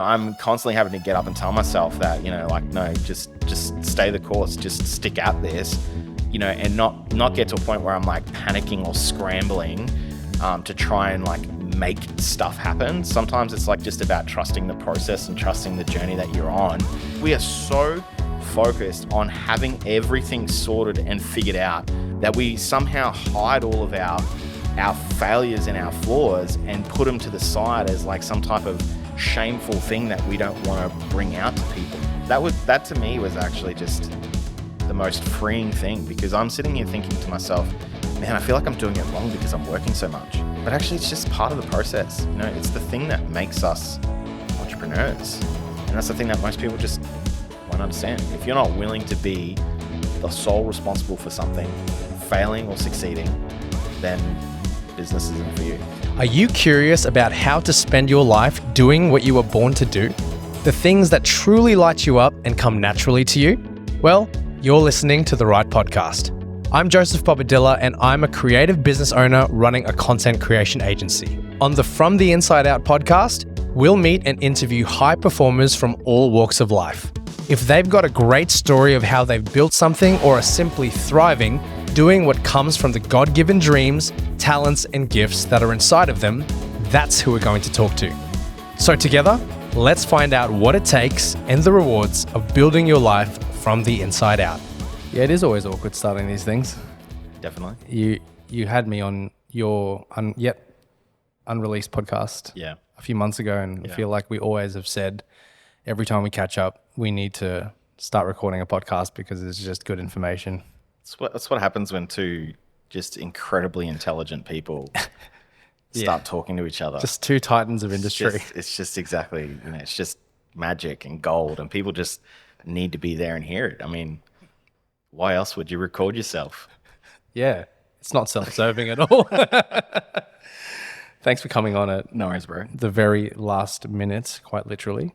I'm constantly having to get up and tell myself that, no, just stay the course, just stick at this, and not get to a point where I'm like panicking or scrambling to try and like make stuff happen. Sometimes it's like just about trusting the process and trusting the journey that you're on. We are so focused on having everything sorted and figured out that we somehow hide all of our failures and our flaws and put them to the side as like some type of shameful thing that we don't want to bring out to people. That to me was actually just the most freeing thing, because I'm sitting here thinking to myself, man, I feel like I'm doing it wrong because I'm working so much. But actually it's just part of the process. It's the thing that makes us entrepreneurs. And that's the thing that most people just won't understand. If you're not willing to be the sole responsible for something failing or succeeding, then business isn't for you. Are you curious about how to spend your life doing what you were born to do? The things that truly light you up and come naturally to you? Well, you're listening to the right podcast. I'm Joseph Bobadilla, and I'm a creative business owner running a content creation agency. On the From the Inside Out podcast, we'll meet and interview high performers from all walks of life. If they've got a great story of how they've built something or are simply thriving, doing what comes from the God-given dreams, talents, and gifts that are inside of them, that's who we're going to talk to. So together, let's find out what it takes and the rewards of building your life from the inside out. Yeah, it is always awkward starting these things. Definitely. You had me on your yet unreleased podcast a few months ago, and I feel like we always have said every time we catch up, we need to start recording a podcast because it's just good information. That's what happens when two just incredibly intelligent people start talking to each other. Just two titans of industry. It's just exactly, it's just magic and gold, and people just need to be there and hear it. I mean, why else would you record yourself? Yeah, it's not self-serving at all. Thanks for coming on at No worries, bro. The very last minute, quite literally.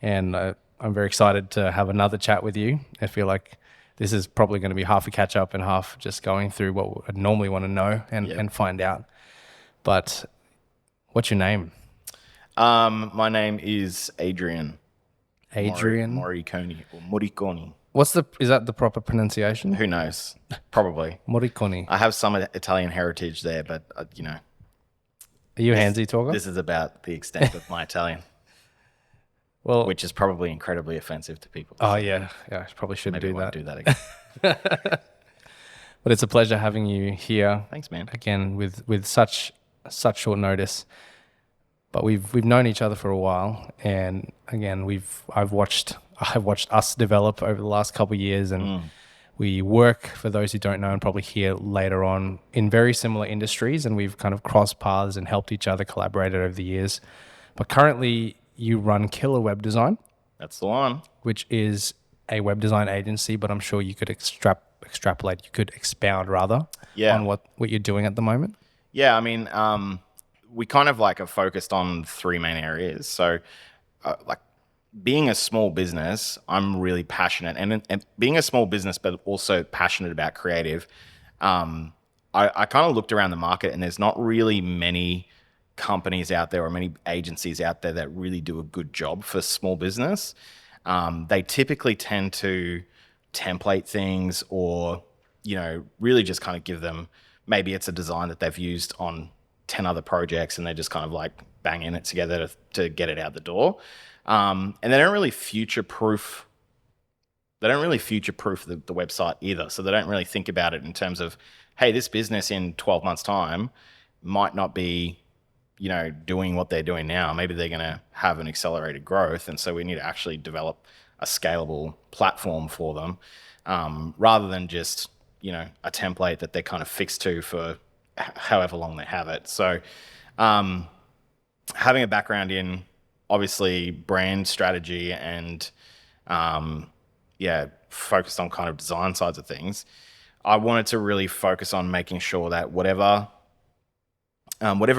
And I'm very excited to have another chat with you. I feel like this is probably going to be half a catch up and half just going through what I'd normally want to know and find out. But what's your name? My name is Adrian. Adrian? Moriconi or Moriconi. Is that the proper pronunciation? Who knows? Probably. Moriconi. I have some Italian heritage there, but Are you a handsy talker? This is about the extent of my Italian. Well, which is probably incredibly offensive to people. Oh yeah, I probably shouldn't Maybe do won't that. do that again. But it's a pleasure having you here. Thanks, man. Again, with such short notice. But we've known each other for a while, and again, I've watched us develop over the last couple of years, and we work, for those who don't know and probably hear later on, in very similar industries, and we've kind of crossed paths and helped each other, collaborated over the years. But currently, you run Kilr Web Design. That's the one. Which is a web design agency, but I'm sure you could extrapolate, you could expound rather on what you're doing at the moment. Yeah, I mean, we kind of like are focused on three main areas. So like being a small business, I'm really passionate, and being a small business, but also passionate about creative. I kind of looked around the market, and there's not really many companies out there or many agencies out there that really do a good job for small business. They typically tend to template things, or really just kind of give them, maybe it's a design that they've used on 10 other projects, and they just kind of like banging it together to get it out the door. And they don't really future-proof the website either. So they don't really think about it in terms of, hey, this business in 12 months time might not be doing what they're doing now. Maybe they're going to have an accelerated growth. And so we need to actually develop a scalable platform for them, rather than just, a template that they're kind of fixed to for however long they have it. So having a background in obviously brand strategy and focused on kind of design sides of things, I wanted to really focus on making sure that whatever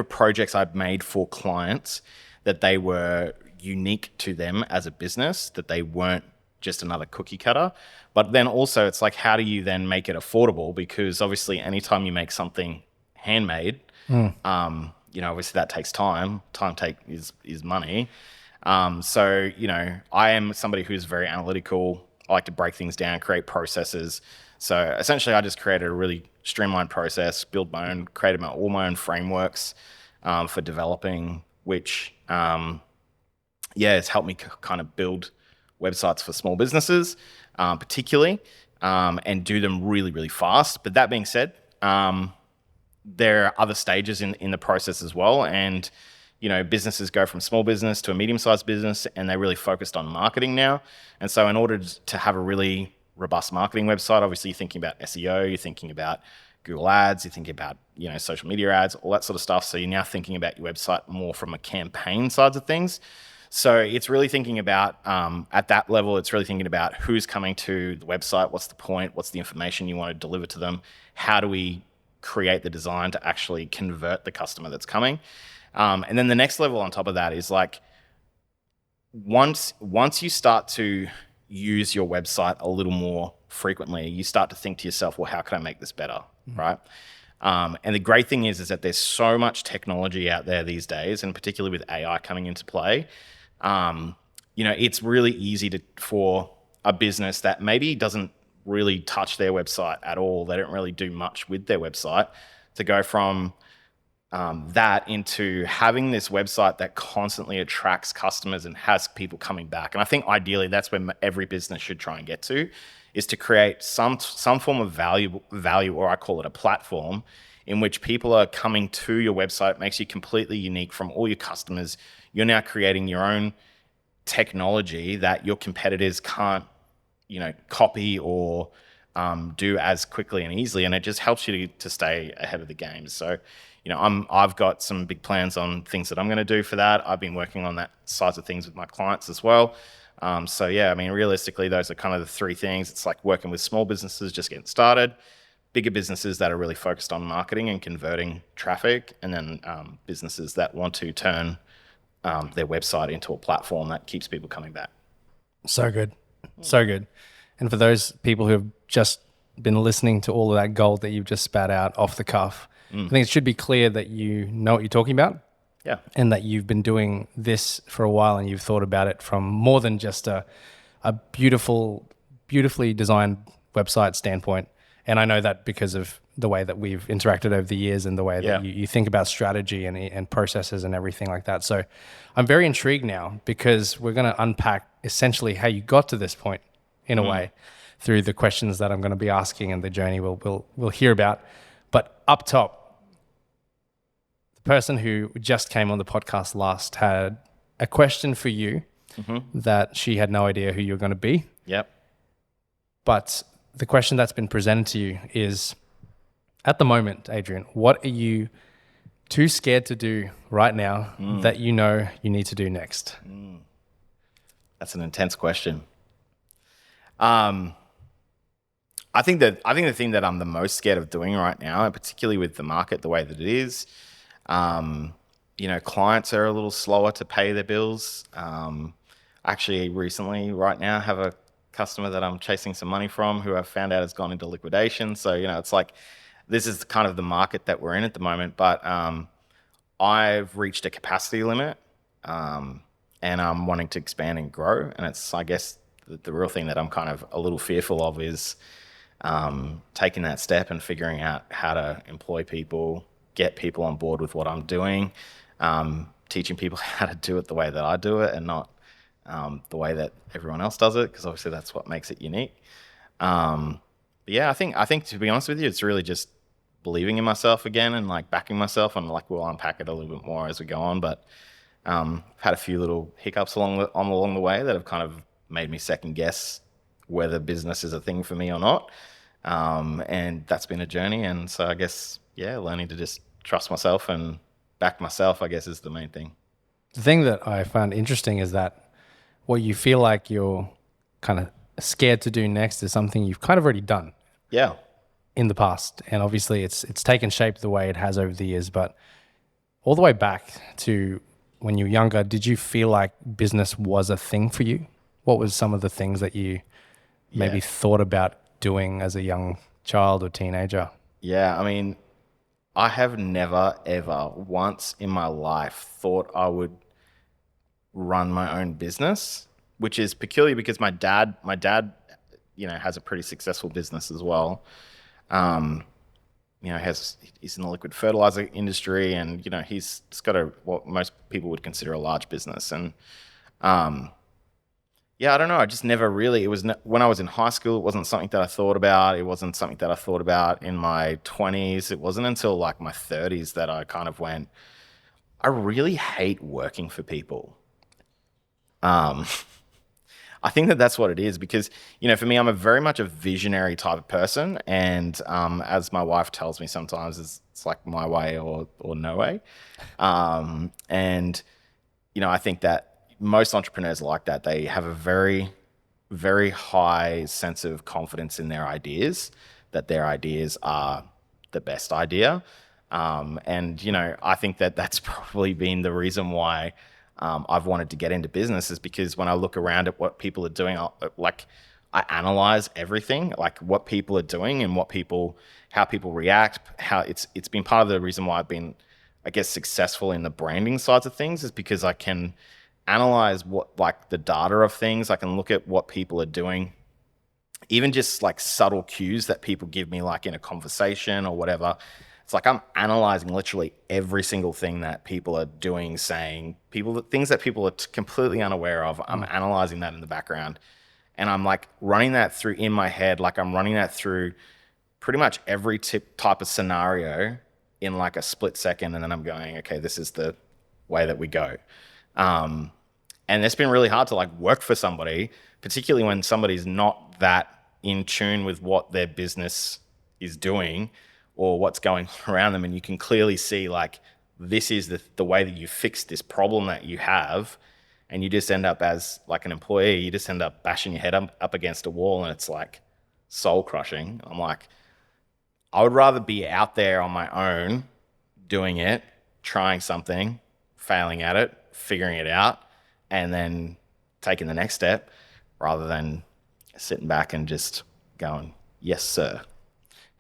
projects I'd made for clients, that they were unique to them as a business, that they weren't just another cookie cutter. But then also it's like, how do you then make it affordable? Because obviously anytime you make something handmade, obviously that takes time. Time is money. So, I am somebody who's very analytical. I like to break things down, create processes. So essentially, I just created a really streamlined process, created all my own frameworks for developing, which, it's helped me kind of build websites for small businesses, particularly, and do them really, really fast. But that being said, there are other stages in the process as well. And, businesses go from small business to a medium-sized business, and they're really focused on marketing now. And so in order to have a really robust marketing website, obviously you're thinking about SEO, you're thinking about Google Ads, you're thinking about, social media ads, all that sort of stuff. So you're now thinking about your website more from a campaign side of things. So it's really thinking about, at that level, it's really thinking about who's coming to the website, what's the point, what's the information you want to deliver to them, how do we create the design to actually convert the customer that's coming. And then the next level on top of that is like, once you start to use your website a little more frequently, you start to think to yourself, well, how can I make this better, right? And the great thing is that there's so much technology out there these days, and particularly with AI coming into play, it's really easy for a business that maybe doesn't really touch their website at all, they don't really do much with their website, to go from that into having this website that constantly attracts customers and has people coming back. And I think ideally that's where every business should try and get to, is to create some form of value, or I call it a platform, in which people are coming to your website. It makes you completely unique from all your customers. You're now creating your own technology that your competitors can't, copy or do as quickly and easily, and it just helps you to stay ahead of the game. So, I've got some big plans on things that I'm going to do for that. I've been working on that sides of things with my clients as well. Realistically, those are kind of the three things. It's like working with small businesses just getting started, bigger businesses that are really focused on marketing and converting traffic, and then businesses that want to turn their website into a platform that keeps people coming back. So good. So good. And for those people who have just been listening to all of that gold that you've just spat out off the cuff, I think it should be clear that you know what you're talking about. Yeah. And that you've been doing this for a while, and you've thought about it from more than just a beautifully designed website standpoint. And I know that because of the way that we've interacted over the years and the way that you think about strategy and processes and everything like that. So I'm very intrigued now, because we're going to unpack essentially how you got to this point in a way through the questions that I'm going to be asking and the journey we'll hear about. But up top, the person who just came on the podcast last had a question for you that she had no idea who you were going to be. Yep. But the question that's been presented to you is, at the moment, Adrian, what are you too scared to do right now that you know you need to do next? That's an intense question. I think the thing that I'm the most scared of doing right now, and particularly with the market the way that it is, clients are a little slower to pay their bills. Actually, recently, right now, have a customer that I'm chasing some money from who I've found out has gone into liquidation. So, it's like, this is kind of the market that we're in at the moment. But I've reached a capacity limit, and I'm wanting to expand and grow. And it's, I guess, the real thing that I'm kind of a little fearful of is taking that step and figuring out how to employ people, get people on board with what I'm doing, teaching people how to do it the way that I do it and not the way that everyone else does it, because obviously that's what makes it unique. I think to be honest with you, it's really just believing in myself again and like backing myself, and like we'll unpack it a little bit more as we go on. But I've had a few little hiccups along the way that have kind of made me second guess whether business is a thing for me or not. And that's been a journey. And so I guess, learning to just trust myself and back myself, I guess, is the main thing. The thing that I found interesting is that what you feel like you're kind of scared to do next is something you've kind of already done. Yeah. In the past. And obviously it's taken shape the way it has over the years, but all the way back to when you were younger, did you feel like business was a thing for you? What was some of the things that you maybe thought about doing as a young child or teenager? Yeah, I mean, I have never, ever once in my life thought I would run my own business, which is peculiar because my dad, has a pretty successful business as well. Um, he's in the liquid fertilizer industry, and he's got what most people would consider a large business. And um, yeah, I don't know. I just never really. It was when I was in high school. It wasn't something that I thought about. It wasn't something that I thought about in my 20s. It wasn't until like my 30s that I kind of went, I really hate working for people. Um, I think that that's what it is because, for me, I'm a very much a visionary type of person. And as my wife tells me sometimes, it's like my way or no way. And, I think that most entrepreneurs are like that. They have a very, very high sense of confidence in their ideas, that their ideas are the best idea. And, I think that that's probably been the reason why I've wanted to get into business is because when I look around at what people are doing, I analyze everything, like what people are doing and how people react, how it's been part of the reason why I've been, I guess, successful in the branding sides of things is because I can analyze what like the data of things. I can look at what people are doing, even just like subtle cues that people give me, like in a conversation or whatever. It's like I'm analyzing literally every single thing that people are doing, saying, things that people are completely unaware of. I'm analyzing that in the background, and I'm like running that through in my head. Like I'm running that through pretty much every type of scenario in like a split second, and then I'm going, okay, this is the way that we go. And it's been really hard to like work for somebody, particularly when somebody's not that in tune with what their business is doing or what's going around them. And you can clearly see like, this is the way that you fix this problem that you have. And you just end up as like an employee, you just end up bashing your head up against a wall, and it's like soul crushing. I'm like, I would rather be out there on my own doing it, trying something, failing at it, figuring it out, and then taking the next step rather than sitting back and just going, yes, sir.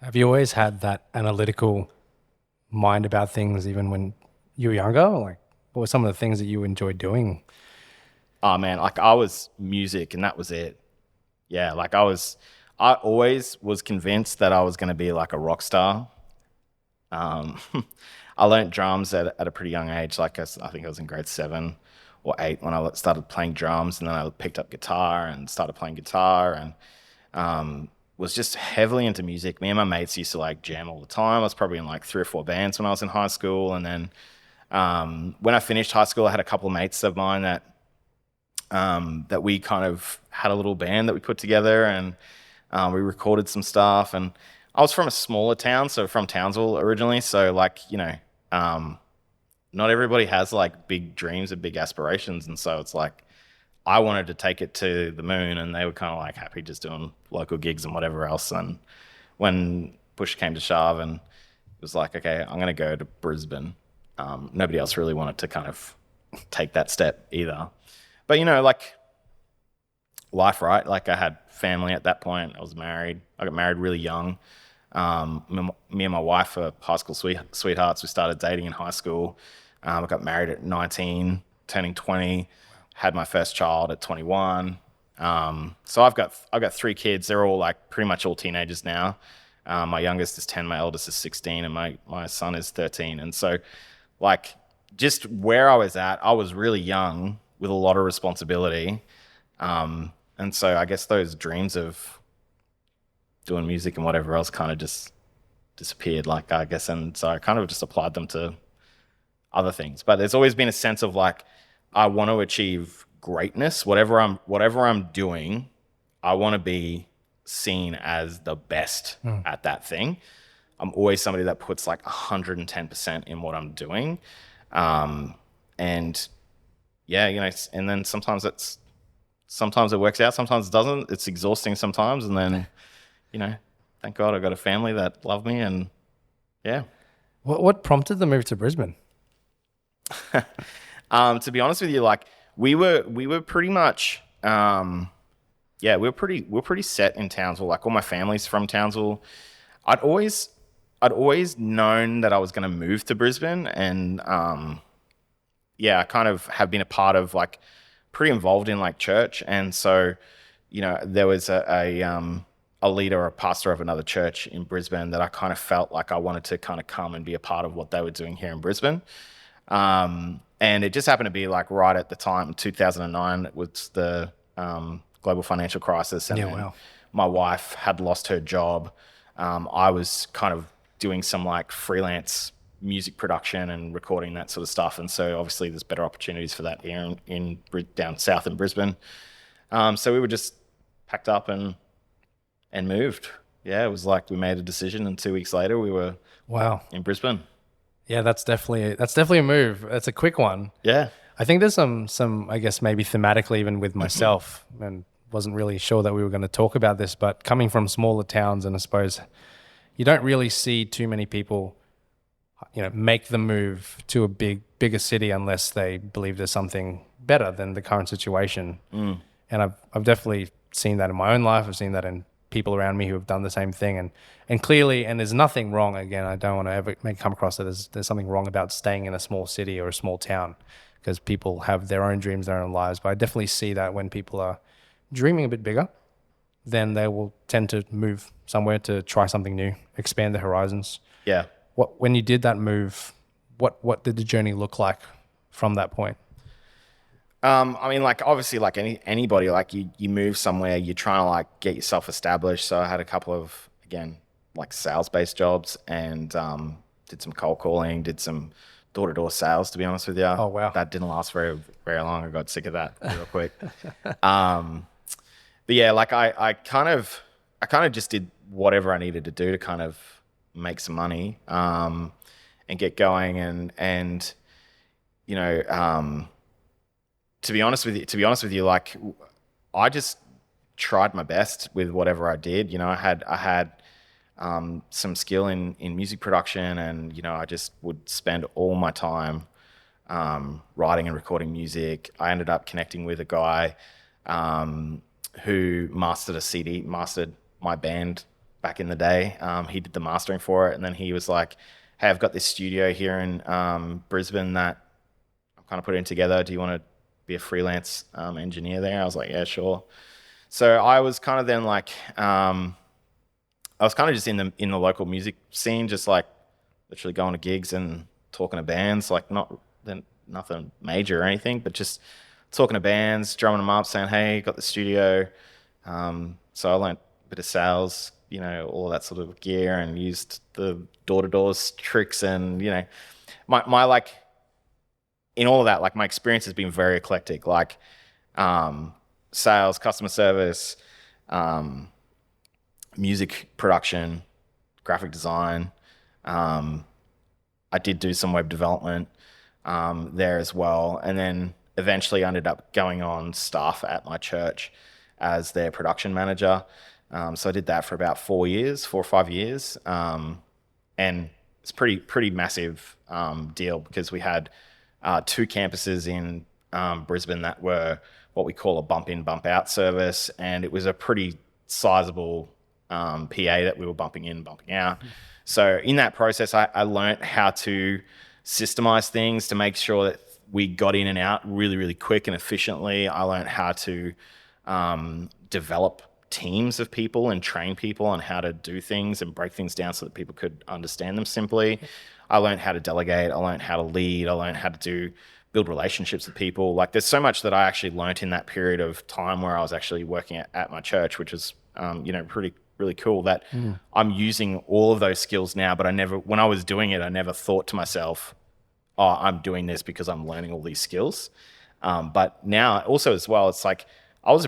Have you always had that analytical mind about things even when you were younger? Like, what were some of the things that you enjoyed doing? Oh man, like I was music and that was it. Yeah, I always was convinced that I was going to be like a rock star. Um, I learned drums at a pretty young age. Like I think I was in grade 7 or 8 when I started playing drums, and then I picked up guitar and started playing guitar, and was just heavily into music. Me and my mates used to like jam all the time. I was probably in like 3 or 4 bands when I was in high school, and then when I finished high school, I had a couple of mates of mine that we kind of had a little band that we put together, and we recorded some stuff. And I was from a smaller town, so from Townsville originally. So like, not everybody has like big dreams and big aspirations. And so it's like, I wanted to take it to the moon, and they were kind of like happy just doing local gigs and whatever else. And when push came to shove and it was like, okay, I'm going to go to Brisbane. Nobody else really wanted to kind of take that step either. But, like life, right? Like I had family at that point. I was married. I got married really young. Me and my wife are high school sweethearts. We started dating in high school. I got married at 19, turning 20. Had my first child at 21. So I've got 3 kids. They're all like pretty much all teenagers now. My youngest is 10, my eldest is 16, and my son is 13. And so like just where I was at, I was really young with a lot of responsibility. And so I guess those dreams of doing music and whatever else kind of just disappeared, like I guess. And so I kind of just applied them to other things. But there's always been a sense of like, I want to achieve greatness. Whatever I'm doing, I want to be seen as the best at that thing. I'm always somebody that puts like 110% in what I'm doing. And yeah, and then sometimes it works out, sometimes it doesn't. It's exhausting sometimes. And then, thank God I got a family that love me, and yeah. What prompted the move to Brisbane? To be honest with you, like we were pretty much, we're pretty set in Townsville. Like all my family's from Townsville. I'd always known that I was going to move to Brisbane, and yeah, I kind of have been a part of like pretty involved in like church, and so there was a leader or a pastor of another church in Brisbane that I kind of felt like I wanted to kind of come and be a part of what they were doing here in Brisbane. And it just happened to be like right at the time, 2009, it was the global financial crisis, and Yeah, then wow. my wife had lost her job. I was kind of doing some like freelance music production and recording that sort of stuff, and so obviously there's better opportunities for that here down south in Brisbane. So we were just packed up and moved. Yeah, it was like we made a decision, and 2 weeks later we were Wow. in Brisbane. Yeah, that's definitely a move. That's a quick one. Yeah. I think there's some I guess maybe thematically even with myself, and wasn't really sure that we were going to talk about this, but coming from smaller towns, and I suppose you don't really see too many people, make the move to a bigger city unless they believe there's something better than the current situation. And I've definitely seen that in my own life. I've seen that in people around me who have done the same thing, and clearly, and there's nothing wrong. Again, I don't want to ever come across that there's something wrong about staying in a small city or a small town, because people have their own dreams, their own lives. But I definitely see that when people are dreaming a bit bigger, then they will tend to move somewhere to try something new, expand their horizons. Yeah. When you did that move, what did the journey look like from that point? I mean, like obviously, like anybody, like you move somewhere, you're trying to like get yourself established. So I had a couple of again like sales based jobs, and did some cold calling, did some door to door sales. To be honest with you, Oh, wow. that didn't last very long. I got sick of that real quick. But yeah, like I kind of just did whatever I needed to do to kind of make some money, and get going, and you know. To be honest with you, like I just tried my best with whatever I did. I had some skill in music production, and I just would spend all my time writing and recording music. I ended up connecting with a guy who mastered my band back in the day. He did the mastering for it, and then he was like, "Hey, I've got this studio here in Brisbane that I'm kind of putting together. Do you want to be a freelance engineer there?" I was like, "Yeah, sure." So I was kind of then like, I was kind of just in the local music scene, just like literally going to gigs and talking to bands, like nothing major or anything, but just talking to bands, drumming them up, saying, "Hey, got the studio." So I learned a bit of sales, all of that sort of gear, and used the door-to-doors tricks, and my like in all of that, like my experience has been very eclectic, like sales, customer service, music production, graphic design. I did do some web development there as well, and then eventually I ended up going on staff at my church as their production manager. So I did that for about 4 or 5 years, and it's pretty massive deal, because we had 2 campuses in Brisbane that were what we call a bump in, bump out service. And it was a pretty sizable PA that we were bumping in, bumping out. So in that process, I learned how to systemize things to make sure that we got in and out really, really quick and efficiently. I learned how to develop teams of people and train people on how to do things and break things down so that people could understand them simply. I learned how to delegate. I learned how to lead. I learned how to build relationships with people. Like there's so much that I actually learned in that period of time where I was actually working at my church, which was, really cool, that I'm using all of those skills now. But when I was doing it, I never thought to myself, "Oh, I'm doing this because I'm learning all these skills." But now also as well, it's like I was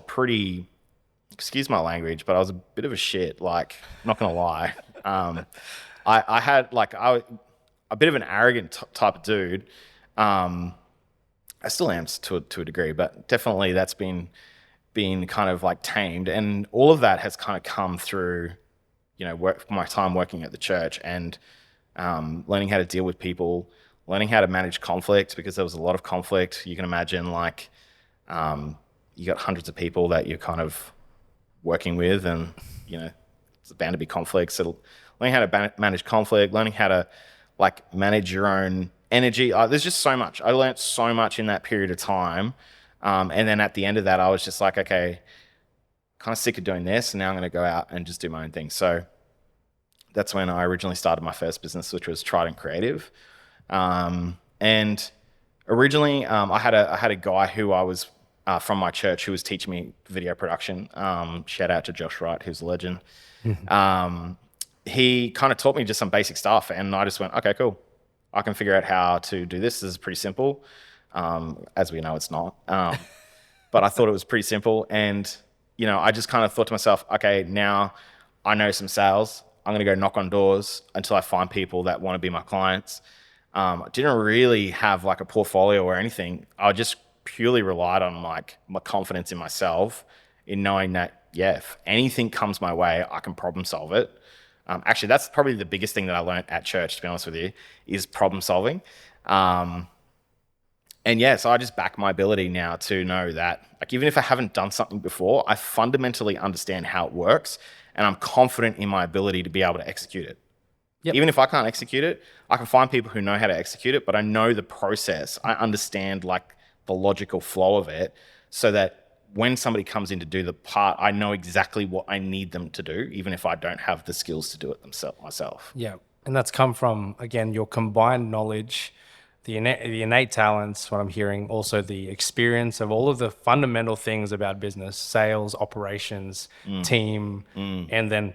excuse my language, but I was a bit of a shit, like, not gonna lie. I had a bit of an arrogant type of dude. I still am to a degree, but definitely that's been kind of like tamed, and all of that has kind of come through, my time working at the church, and learning how to deal with people, learning how to manage conflict, because there was a lot of conflict. You can imagine, like, you got hundreds of people that you're kind of working with, and it's bound to be conflict. So learning how to manage conflict, learning how to like manage your own energy. There's just so much. I learned so much in that period of time. And then at the end of that, I was just like, okay, kind of sick of doing this. And now I'm going to go out and just do my own thing. So that's when I originally started my first business, which was Trident Creative. And originally, I had a guy who I was from my church who was teaching me video production. Shout out to Josh Wright, who's a legend. He kind of taught me just some basic stuff, and I just went, okay, cool. I can figure out how to do this. This is pretty simple. As we know, it's not. But I thought it was pretty simple, and I just kind of thought to myself, okay, now I know some sales. I'm going to go knock on doors until I find people that want to be my clients. I didn't really have like a portfolio or anything. I just purely relied on like my confidence in myself, in knowing that, yeah, if anything comes my way, I can problem solve it. Actually, that's probably the biggest thing that I learned at church, to be honest with you, is problem solving. And yeah, so I just back my ability now to know that, like, even if I haven't done something before, I fundamentally understand how it works, and I'm confident in my ability to be able to execute it. Yep. Even if I can't execute it, I can find people who know how to execute it, but I know the process. I understand like the logical flow of it, so that when somebody comes in to do the part, I know exactly what I need them to do, even if I don't have the skills to do it myself. Yeah. And that's come from, again, your combined knowledge, the innate talents, what I'm hearing, also the experience of all of the fundamental things about business, sales, operations, team, and then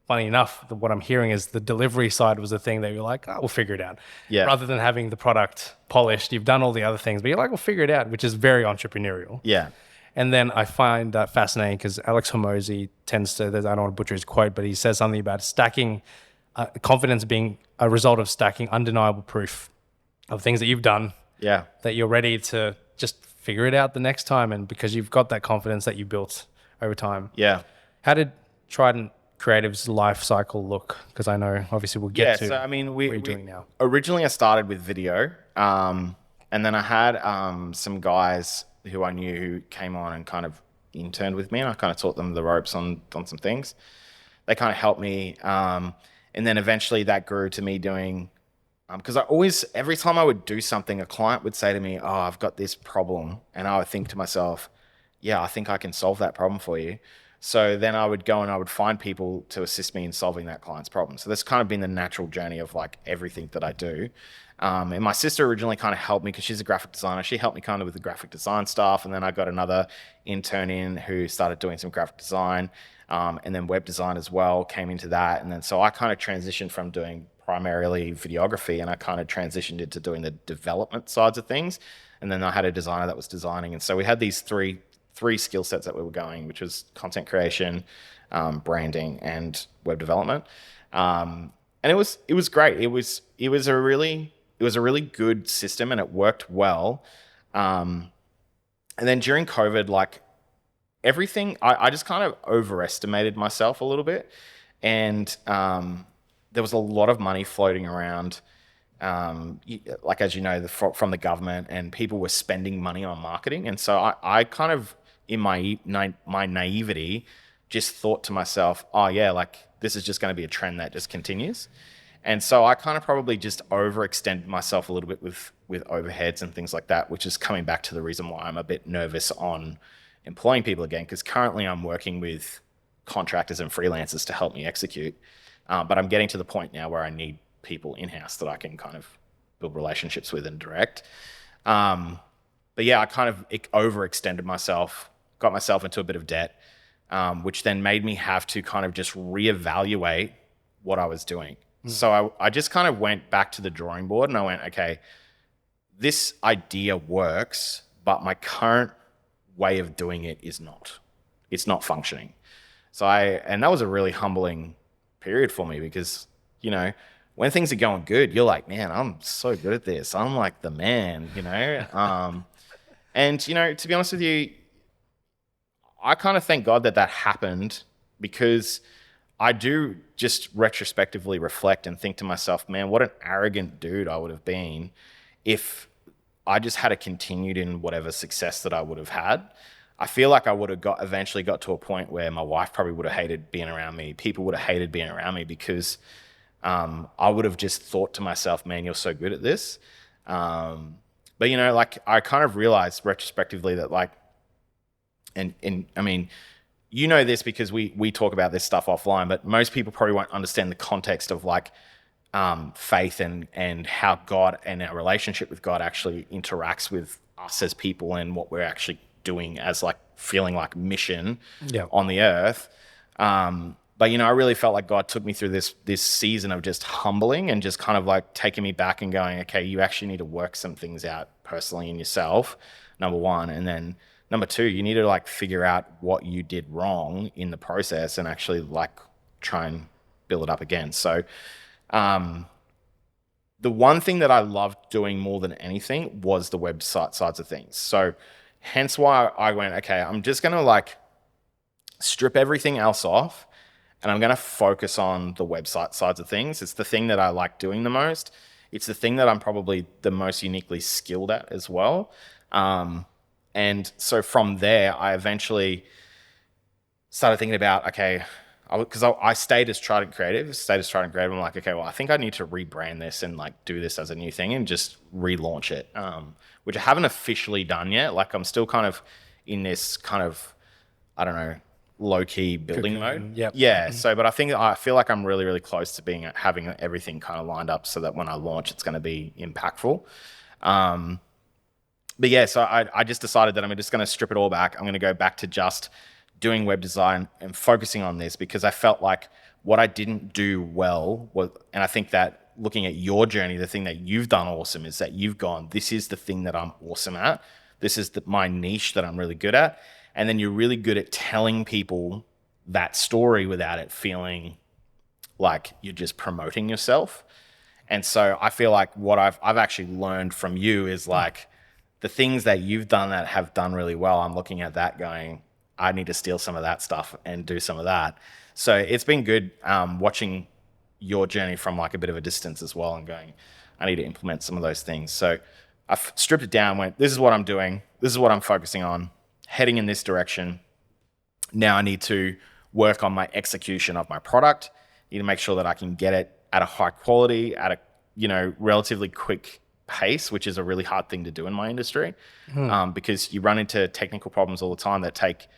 funny enough, what I'm hearing is the delivery side was the thing that you're like, oh, we'll figure it out. Yeah. Rather than having the product polished, you've done all the other things, but you're like, we'll figure it out, which is very entrepreneurial. Yeah. And then I find that fascinating because Alex Hormozy tends to, I don't want to butcher his quote, but he says something about stacking, confidence being a result of stacking undeniable proof of things that you've done. Yeah. That you're ready to just figure it out the next time. And because you've got that confidence that you built over time. Yeah. How did Trident Creative's life cycle look? Because I know obviously we'll get to so, I mean, what you're doing now. Originally I started with video. And then I had some guys who I knew who came on and kind of interned with me, and I kind of taught them the ropes on some things. They kind of helped me. And then eventually that grew to me doing, because every time I would do something, a client would say to me, oh, I've got this problem. And I would think to myself, yeah, I think I can solve that problem for you. So then I would go and I would find people to assist me in solving that client's problem. So that's kind of been the natural journey of like everything that I do. And my sister originally kind of helped me because she's a graphic designer. She helped me kind of with the graphic design stuff. And then I got another intern in who started doing some graphic design, and then web design as well came into that. And then so I kind of transitioned from doing primarily videography, and I kind of transitioned into doing the development sides of things. And then I had a designer that was designing. And so we had these three skill sets that we were going, which was content creation, branding, and web development. And it was great. It was a really good system, and it worked well. And then during COVID, like everything, I just kind of overestimated myself a little bit, and there was a lot of money floating around. Like, as you know, from the government, and people were spending money on marketing. And so I kind of, in my naivety, just thought to myself, oh yeah, like this is just going to be a trend that just continues. And so I kind of probably just overextended myself a little bit with overheads and things like that, which is coming back to the reason why I'm a bit nervous on employing people again, because currently I'm working with contractors and freelancers to help me execute. But I'm getting to the point now where I need people in-house that I can kind of build relationships with and direct. But yeah, I kind of overextended myself, got myself into a bit of debt, which then made me have to kind of just reevaluate what I was doing. So I just kind of went back to the drawing board, and I went, okay, this idea works, but my current way of doing it is not. It's not functioning. And that was a really humbling period for me, because, when things are going good, you're like, man, I'm so good at this. I'm like the man, and, to be honest with you, I kind of thank God that happened, because I do just retrospectively reflect and think to myself, man, what an arrogant dude I would have been if I just had continued in whatever success that I would have had. I feel like I would have eventually got to a point where my wife probably would have hated being around me. People would have hated being around me, because I would have just thought to myself, man, you're so good at this. But like I kind of realized retrospectively that like, and I mean, this because we talk about this stuff offline, but most people probably won't understand the context of like faith and how God and our relationship with God actually interacts with us as people and what we're actually doing as like feeling like mission on the earth. But I really felt like God took me through this season of just humbling and just kind of like taking me back and going, okay, you actually need to work some things out personally in yourself, number one. And then number two, you need to like figure out what you did wrong in the process and actually like try and build it up again. So the one thing that I loved doing more than anything was the website sides of things. So hence why I went, okay, I'm just going to like strip everything else off and I'm going to focus on the website sides of things. It's the thing that I like doing the most. It's the thing that I'm probably the most uniquely skilled at as well. And so from there, I eventually started thinking about, okay, because I stayed as Trident Creative. I'm like, okay, well, I think I need to rebrand this and like do this as a new thing and just relaunch it, which I haven't officially done yet. Like I'm still kind of in this kind of, I don't know, low-key building mode. Yep. Yeah. So, but I feel like I'm really, really close to having everything kind of lined up so that when I launch, it's going to be impactful. But yeah, so I just decided that I'm just going to strip it all back. I'm going to go back to just doing web design and focusing on this because I felt like what I didn't do well was, and I think that looking at your journey, the thing that you've done awesome is that you've gone, this is the thing that I'm awesome at. This is my niche that I'm really good at. And then you're really good at telling people that story without it feeling like you're just promoting yourself. And so I feel like what I've actually learned from you is like the things that you've done that have done really well. I'm looking at that going, I need to steal some of that stuff and do some of that. So it's been good watching your journey from like a bit of a distance as well and going, I need to implement some of those things. So I've stripped it down, went, this is what I'm doing. This is what I'm focusing on, heading in this direction. Now I need to work on my execution of my product. I need to make sure that I can get it at a high quality, at a relatively quick pace, which is a really hard thing to do in my industry, because you run into technical problems all the time that take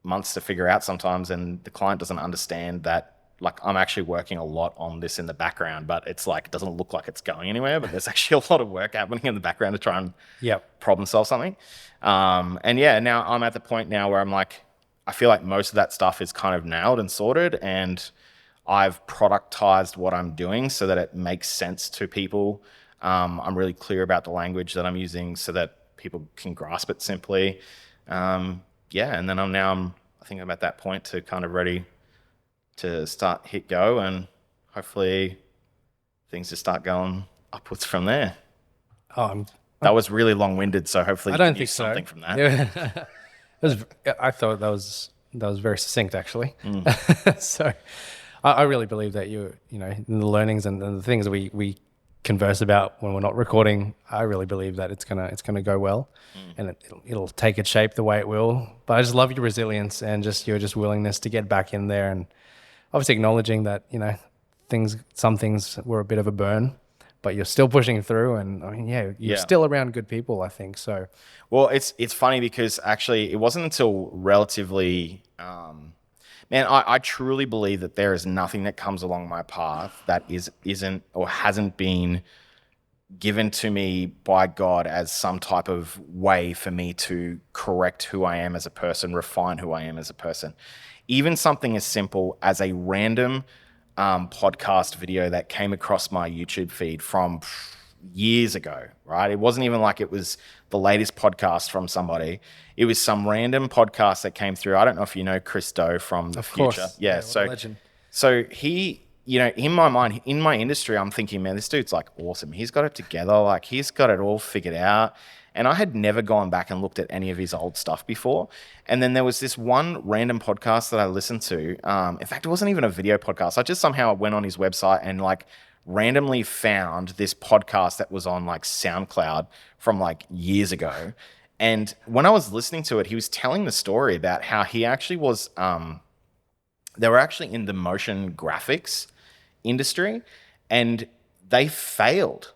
months to figure out sometimes, and the client doesn't understand that like I'm actually working a lot on this in the background, but it's like it doesn't look like it's going anywhere, but there's actually a lot of work happening in the background to try and problem solve something. And yeah, now I'm at the point now where I'm like, I feel like most of that stuff is kind of nailed and sorted, and I've productized what I'm doing so that it makes sense to people. I'm really clear about the language that I'm using so that people can grasp it simply. And then I think I'm at that point to kind of ready to hit go, and hopefully things just start going upwards from there. That was really long-winded, so hopefully I don't you think so. something from that. I thought that was very succinct, actually. So I really believe that the learnings and the things that we converse about when we're not recording, I really believe that it's gonna go well, and it'll take its shape the way it will. But I just love your resilience and your willingness to get back in there, and obviously acknowledging that some things were a bit of a burn, but you're still pushing through. And I mean, you're still around good people, I think. So, well, it's funny because actually it wasn't until relatively. Man, I truly believe that there is nothing that comes along my path that isn't or hasn't been given to me by God as some type of way for me to correct who I am as a person, refine who I am as a person. Even something as simple as a random podcast video that came across my YouTube feed from years ago, right? It wasn't even like it was the latest podcast from somebody. It was some random podcast that came through. I don't know if you know Chris Do from the future. Yeah, so he, in my mind, in my industry, I'm thinking, man, this dude's like awesome. He's got it together. Like he's got it all figured out. And I had never gone back and looked at any of his old stuff before. And then there was this one random podcast that I listened to. In fact, it wasn't even a video podcast. I just somehow went on his website and like randomly found this podcast that was on like SoundCloud from like years ago. And when I was listening to it, he was telling the story about how he actually was, they were actually in the motion graphics industry and they failed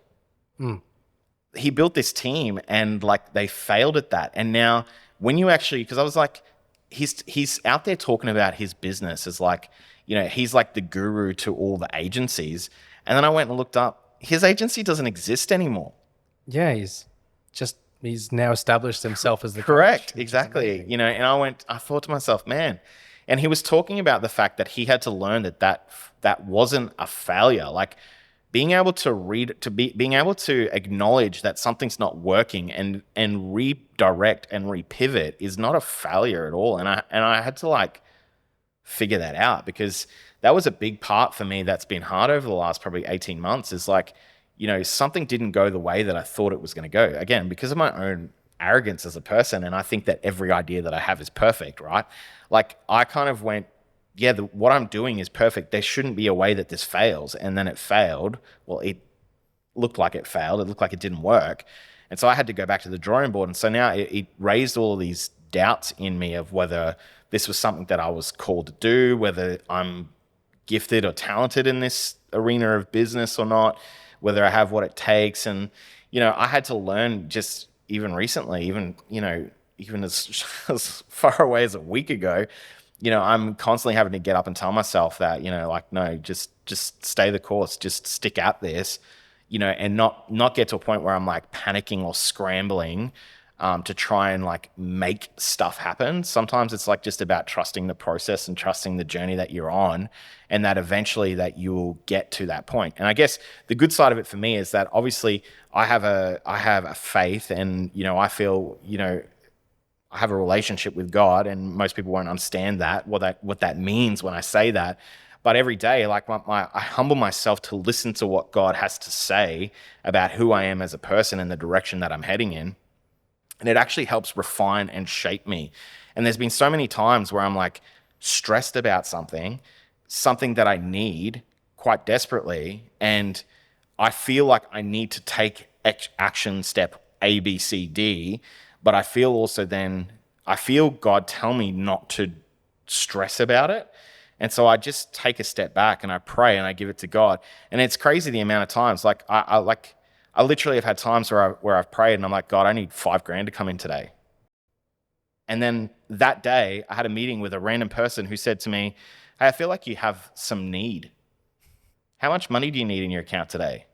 He built this team and like they failed at that. And now when you actually, because I was like, he's out there talking about his business as like, he's like the guru to all the agencies. And then I went and looked up, his agency doesn't exist anymore. Yeah, he's now established himself as the Correct, coach, exactly. And I thought to myself, man, and he was talking about the fact that he had to learn that wasn't a failure. Like being able to being able to acknowledge that something's not working and redirect and repivot is not a failure at all. And I had to like figure that out, because that was a big part for me that's been hard over the last probably 18 months is like, something didn't go the way that I thought it was going to go. Again, because of my own arrogance as a person, and I think that every idea that I have is perfect, right? Like I kind of went, yeah, what I'm doing is perfect. There shouldn't be a way that this fails. And then it failed. Well, it looked like it failed. It looked like it didn't work. And so I had to go back to the drawing board. And so now it raised all of these doubts in me of whether this was something that I was called to do, whether I'm gifted or talented in this arena of business or not, whether I have what it takes. And, I had to learn just even recently, even as far away as a week ago, I'm constantly having to get up and tell myself that, like, no, just stay the course, just stick at this, and not get to a point where I'm like panicking or scrambling to try and like make stuff happen. Sometimes it's like just about trusting the process and trusting the journey that you're on, and that eventually that you will get to that point. And I guess the good side of it for me is that obviously I have a faith, and I feel I have a relationship with God, and most people won't understand what that means when I say that. But every day, like I humble myself to listen to what God has to say about who I am as a person and the direction that I'm heading in. And it actually helps refine and shape me. And there's been so many times where I'm like stressed about something that I need quite desperately. And I feel like I need to take action step A, B, C, D. But I feel God tell me not to stress about it. And so I just take a step back and I pray and I give it to God. And it's crazy the amount of times, like I literally have had times where I've prayed and I'm like, God, I need $5,000 to come in today. And then that day I had a meeting with a random person who said to me, hey, I feel like you have some need. How much money do you need in your account today?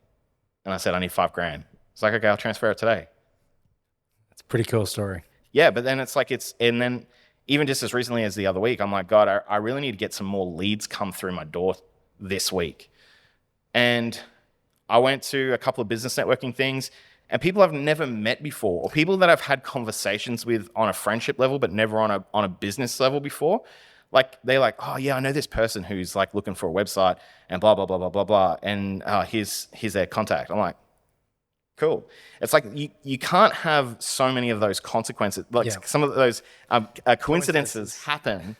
And I said, I need $5,000. It's like, okay, I'll transfer it today. It's a pretty cool story. Yeah, but then and then even just as recently as the other week, I'm like, God, I really need to get some more leads come through my door this week. And I went to a couple of business networking things, and people I've never met before, or people that I've had conversations with on a friendship level, but never on a business level before. Like they're like, oh yeah, I know this person who's like looking for a website and blah, blah, blah, blah, blah, blah. And here's their contact. I'm like, cool. It's like you can't have so many of those consequences. Like some of those coincidences happen,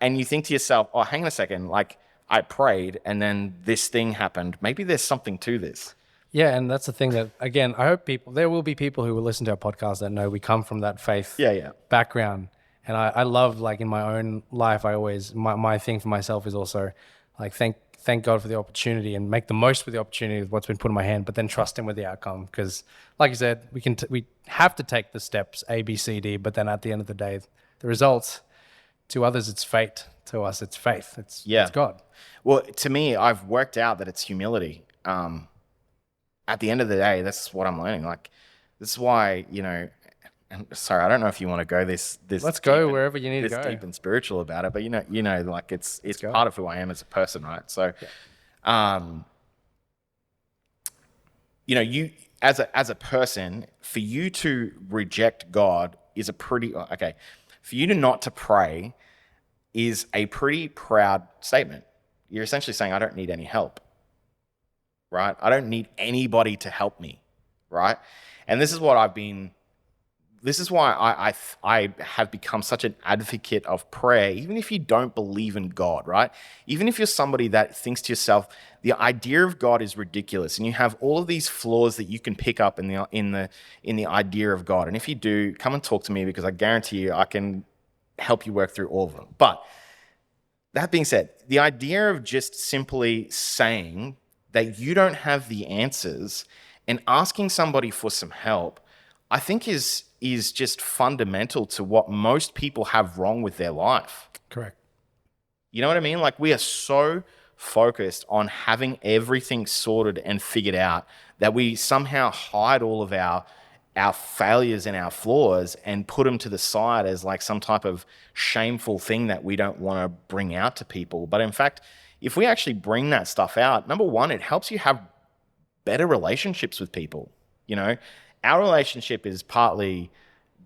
and you think to yourself, oh, hang on a second, like I prayed and then this thing happened. Maybe there's something to this. Yeah, and that's the thing that, again, I hope there will be people who will listen to our podcast that know we come from that faith background. And I love, like in my own life, I always, my thing for myself is also like thank God for the opportunity and make the most with the opportunity of what's been put in my hand, but then trust him with the outcome. Because like you said, we have to take the steps A, B, C, D, but then at the end of the day, the results, to others, it's fate. To us, it's faith. It's God. Well, to me, I've worked out that it's humility. At the end of the day, that's what I'm learning. Like, this is why, and sorry, I don't know if you want to go this. Let's go wherever you need to go. Deep and spiritual about it, but like it's part of who I am as a person, right? So, you as a person, for you to reject God is for you to not to pray is a pretty proud statement. You're essentially saying, I don't need any help, right? I don't need anybody to help me, right? And this is why I have become such an advocate of prayer, even if you don't believe in God, right? Even if you're somebody that thinks to yourself, the idea of God is ridiculous, and you have all of these flaws that you can pick up in the idea of God. And if you do, come and talk to me, because I guarantee you I can help you work through all of them. But that being said, the idea of just simply saying that you don't have the answers And asking somebody for some help, I think is just fundamental to what most people have wrong with their life. Correct. You know what I mean? Like, we are so focused on having everything sorted and figured out that we somehow hide all of our failures and our flaws and put them to the side as like some type of shameful thing that we don't want to bring out to people. But in fact, if we actually bring that stuff out, number one, it helps you have better relationships with people. You know, our relationship is partly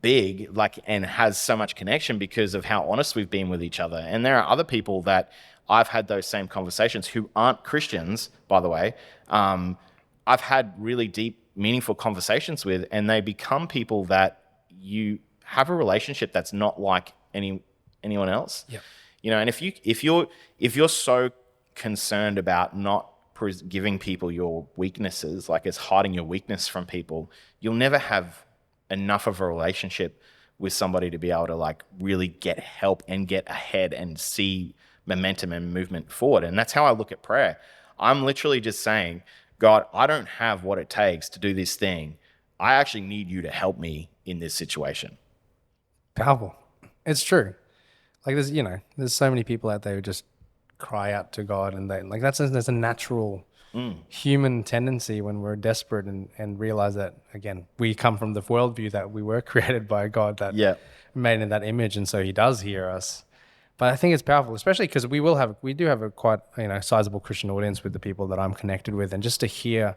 big, like, and has so much connection because of how honest we've been with each other. And there are other people that I've had those same conversations who aren't Christians, by the way. I've had really deep, meaningful conversations with, and they become people that you have a relationship that's not like anyone else. Yeah. You know, and if you're so concerned about not giving people your weaknesses, like it's hiding your weakness from people, you'll never have enough of a relationship with somebody to be able to like really get help and get ahead and see momentum and movement forward. And that's how I look at prayer. I'm literally just saying, God, I don't have what it takes to do this thing. I actually need you to help me in this situation. Powerful. It's true. Like there's so many people out there who just cry out to God, and they like that's a natural human tendency when we're desperate and realize that, again, we come from the worldview that we were created by God, that made in that image, and so he does hear us. But I think it's powerful, especially because we do have a quite sizable Christian audience with the people that I'm connected with, and just to hear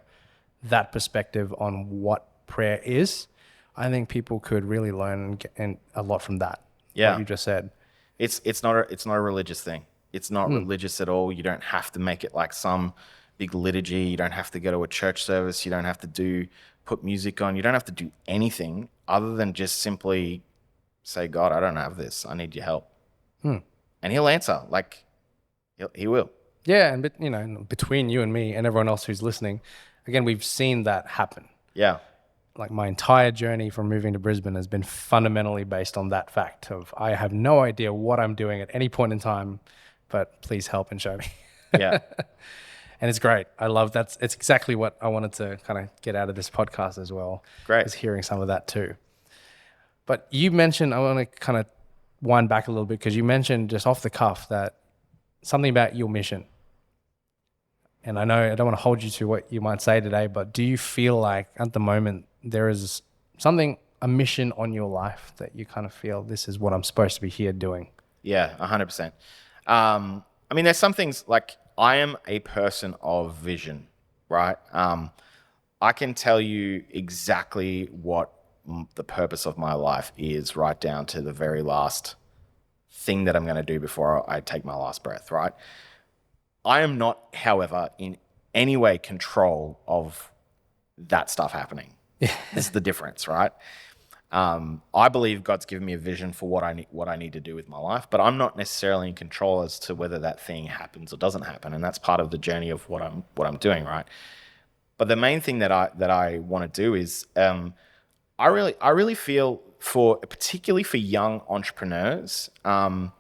that perspective on what prayer is, I think people could really learn and a lot from that. Yeah, what you just said. It's not a religious thing. It's not religious at all. You don't have to make it like some big liturgy. You don't have to go to a church service. You don't have to put music on. You don't have to do anything other than just simply say, God, I don't have this. I need your help. And he'll answer. Like, he will. Yeah, and between you and me and everyone else who's listening, again, we've seen that happen. Yeah. Like my entire journey from moving to Brisbane has been fundamentally based on that fact of I have no idea what I'm doing at any point in time, but please help and show me. Yeah. And it's great. I love that. It's exactly what I wanted to kind of get out of this podcast as well. Great. Is hearing some of that too. But you mentioned, I want to kind of wind back a little bit, because you mentioned just off the cuff that something about your mission. And I know I don't want to hold you to what you might say today, but do you feel like at the moment there is a mission on your life that you kind of feel this is what I'm supposed to be here doing? Yeah, 100%. I mean, there's some things like I am a person of vision, right? I can tell you exactly what the purpose of my life is, right down to the very last thing that I'm going to do before I take my last breath, right? I am not, however, in any way control of that stuff happening. This is the difference, right? I believe God's given me a vision for what I need to do with my life, but I'm not necessarily in control as to whether that thing happens or doesn't happen, and that's part of the journey of what I'm doing, right? But the main thing that I want to do is I really feel particularly for young entrepreneurs, who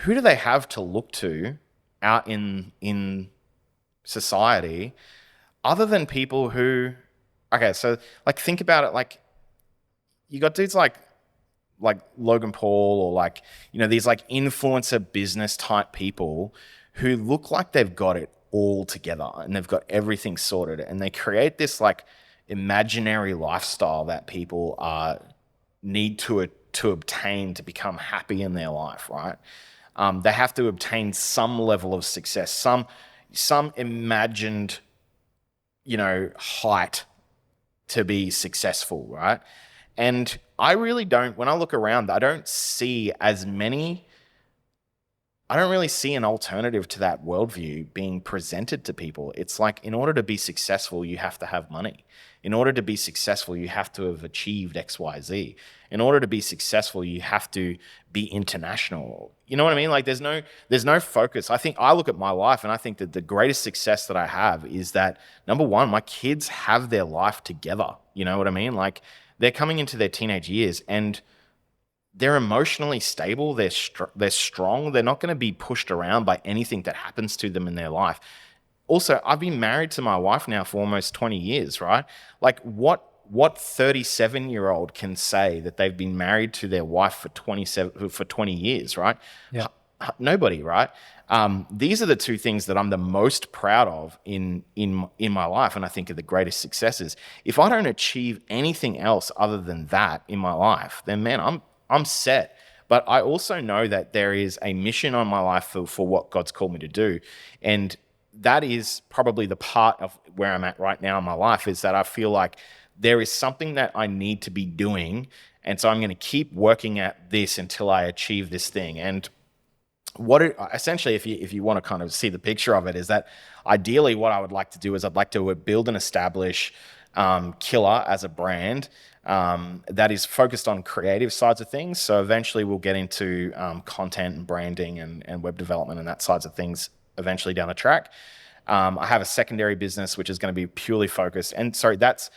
do they have to look to out in society other than people who, okay, so like think about it, like you got dudes like Logan Paul or like, these like influencer business type people who look like they've got it all together and they've got everything sorted, and they create this like imaginary lifestyle that people need to obtain to become happy in their life, right? They have to obtain some level of success, some imagined, height to be successful, right? And I really don't, when I look around, I don't really see an alternative to that worldview being presented to people. It's like, in order to be successful, you have to have money. In order to be successful, you have to have achieved X, Y, Z. In order to be successful, you have to be international. You know what I mean? Like there's no focus. I look at my life and I think that the greatest success that I have is that, number one, my kids have their life together. You know what I mean? Like they're coming into their teenage years and they're emotionally stable. They're strong. They're not going to be pushed around by anything that happens to them in their life. also, I've been married to my wife now for almost 20 years, right? Like what 37-year-old can say that they've been married to their wife for 20 years, right? Yeah. Nobody, right? These are the two things that I'm the most proud of in my life, and I think are the greatest successes. If I don't achieve anything else other than that in my life, then man, I'm set. But I also know that there is a mission on my life for what God's called me to do, and that is probably the part of where I'm at right now in my life, is that I feel like there is something that I need to be doing, and so I'm going to keep working at this until I achieve this thing. And essentially, if you want to kind of see the picture of it, is that ideally what I would like to do is I'd like to build and establish Kilr as a brand that is focused on creative sides of things. So eventually we'll get into content and branding and web development and that sides of things eventually down the track. I have a secondary business which is going to be purely focused, and sorry, that